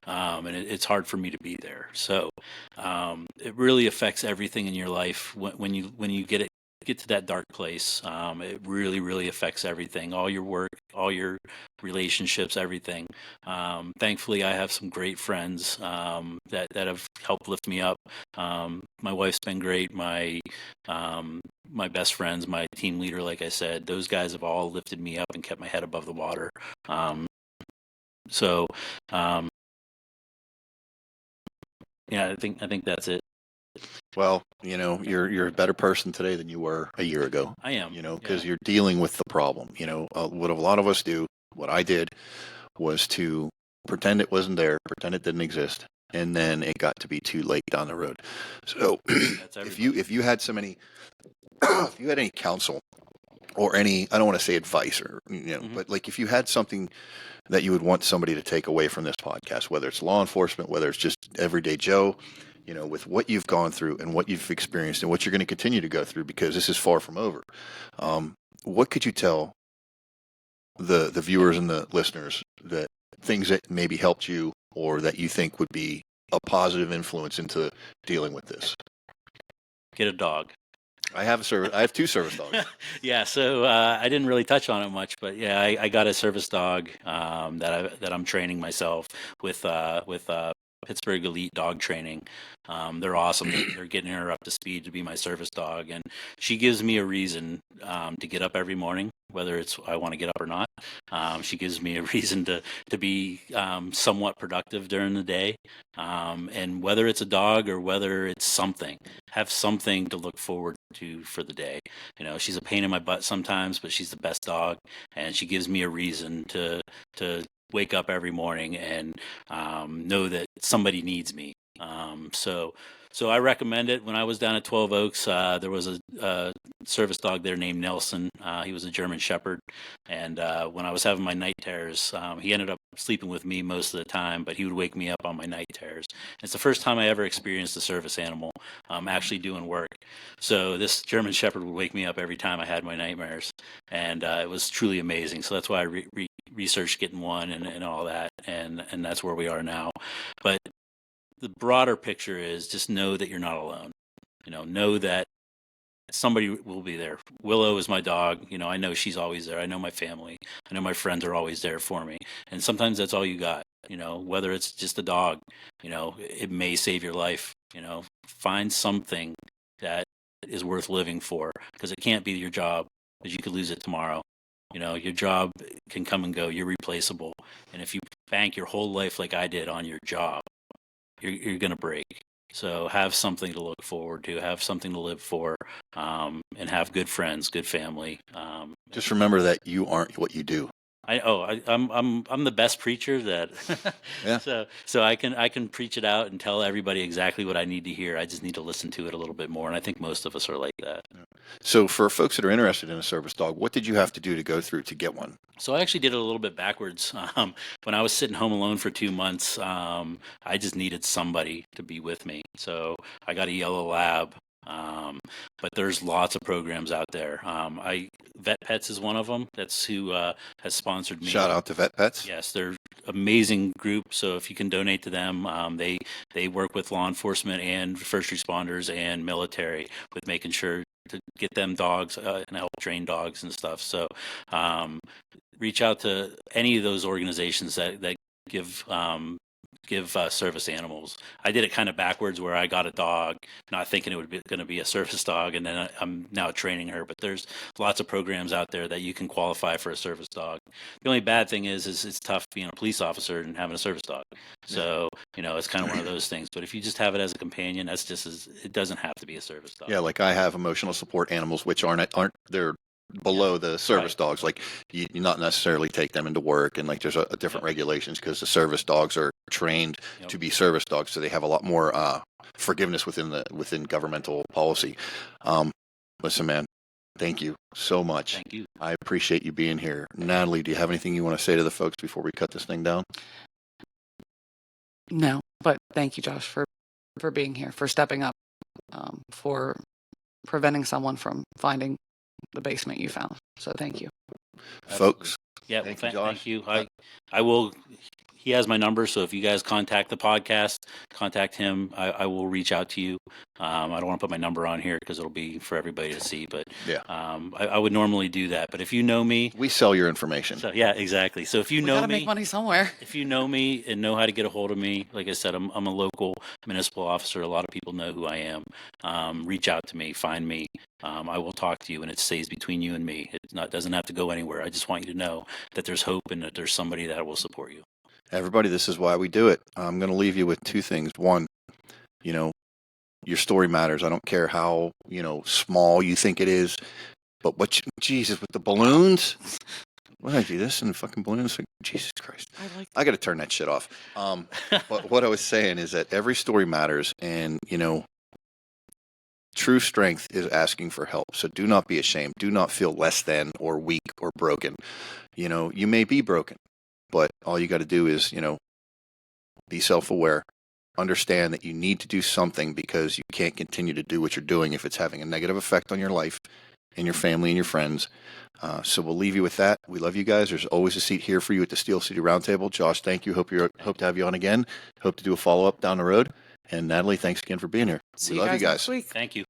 and it's hard for me to be there. So it really affects everything in your life when you get to that dark place. It really affects everything, all your work, all your relationships, everything. Thankfully, I have some great friends that have helped lift me up. My wife's been great. My best friends, my team leader, like I said, those guys have all lifted me up and kept my head above the water. So yeah, I think that's it. Well, you're a better person today than you were a year ago. I am. Because you're dealing with the problem. What a lot of us do, what I did, was to pretend it wasn't there, pretend it didn't exist, and then it got to be too late down the road. So if you had if you had any counsel or any, I don't want to say advice or but like if you had something that you would want somebody to take away from this podcast, whether it's law enforcement, whether it's just everyday Joe, with what you've gone through and what you've experienced and what you're going to continue to go through, because this is far from over. What could you tell the viewers and the listeners, that things that maybe helped you or that you think would be a positive influence into dealing with this? Get a dog. I have two service dogs. Yeah, so I didn't really touch on it much, but yeah, I got a service dog that I'm training myself with Pittsburgh Elite Dog Training. They're awesome. They're getting her up to speed to be my service dog, and she gives me a reason to get up every morning, whether it's I want to get up or not. She gives me a reason to be somewhat productive during the day, and whether it's a dog or whether it's something, have something to look forward to for the day. She's a pain in my butt sometimes, but she's the best dog, and she gives me a reason to wake up every morning and know that somebody needs me. So I recommend it. When I was down at 12 Oaks, there was a service dog there named Nelson. He was a German Shepherd, and when I was having my night terrors, he ended up sleeping with me most of the time, but he would wake me up on my night terrors. It's the first time I ever experienced a service animal actually doing work. So this German Shepherd would wake me up every time I had my nightmares, and it was truly amazing. So that's why I researched getting one and all that, and that's where we are now. But the broader picture is just know that you're not alone. Know that somebody will be there. Willow is my dog. I know she's always there. I know my family. I know my friends are always there for me. And sometimes that's all you got. Whether it's just a dog, it may save your life. Find something that is worth living for, because it can't be your job, because you could lose it tomorrow. Your job can come and go. You're replaceable. And if you bank your whole life like I did on your job, you're going to break. So have something to look forward to, have something to live for, and have good friends, good family. Just remember that you aren't what you do. I'm the best preacher that Yeah. so I can preach it out and tell everybody exactly what I need to hear. I just need to listen to it a little bit more, and I think most of us are like that. So for folks that are interested in a service dog, what did you have to do to go through to get one? So I actually did it a little bit backwards. When I was sitting home alone for 2 months, I just needed somebody to be with me. So I got a yellow lab. But there's lots of programs out there. Vet Pets is one of them. That's who has sponsored me. Shout out to Vet Pets. Yes, they're amazing group. So if you can donate to them, they work with law enforcement and first responders and military with making sure to get them dogs and help train dogs and stuff. So reach out to any of those organizations that give service animals. I did it kind of backwards, where I got a dog, not thinking it would be going to be a service dog, and then I'm now training her. But there's lots of programs out there that you can qualify for a service dog. The only bad thing is it's tough being a police officer and having a service dog. So it's kind of one of those things. But if you just have it as a companion, that's just it doesn't have to be a service dog. Yeah, like I have emotional support animals, which aren't they're below the service dogs. Like you not necessarily take them into work, and like there's a different regulations because the service dogs are trained to be service dogs, so they have a lot more forgiveness within governmental policy. Listen, man, thank you so much. Thank you. I appreciate you being here. Natalie, do you have anything you want to say to the folks before we cut this thing down? No, but thank you, Josh, for being here, for stepping up, for preventing someone from finding the basement you found. So thank you. Folks. Yeah, Thank well, you, Josh. thank you. I will. He has my number, so if you guys contact the podcast, contact him. I will reach out to you. I don't want to put my number on here because it'll be for everybody to see, but Yeah. I would normally do that. But if you know me, We sell your information. so yeah, exactly. So if you We know gotta me, make money somewhere. if you know me and know how to get a hold of me, like I said, I'm a local municipal officer. A lot of people know who I am. Reach out to me, find me. I will talk to you, and it stays between you and me. It doesn't have to go anywhere. I just want you to know that there's hope and that there's somebody that will support you. Everybody, this is why we do it. I'm going to leave you with two things. One, your story matters. I don't care how, small you think it is, but Jesus, with the balloons, what did I do this and fucking balloons? Jesus Christ. I got to turn that shit off. But what I was saying is that every story matters, and, true strength is asking for help. So do not be ashamed. Do not feel less than or weak or broken. You may be broken, but all you got to do is, be self-aware. Understand that you need to do something because you can't continue to do what you're doing if it's having a negative effect on your life and your family and your friends. So we'll leave you with that. We love you guys. There's always a seat here for you at the Steel City Roundtable. Josh, thank you. Hope to have you on again. Hope to do a follow-up down the road. And Natalie, thanks again for being here. See We you love guys you guys. next week. Thank you.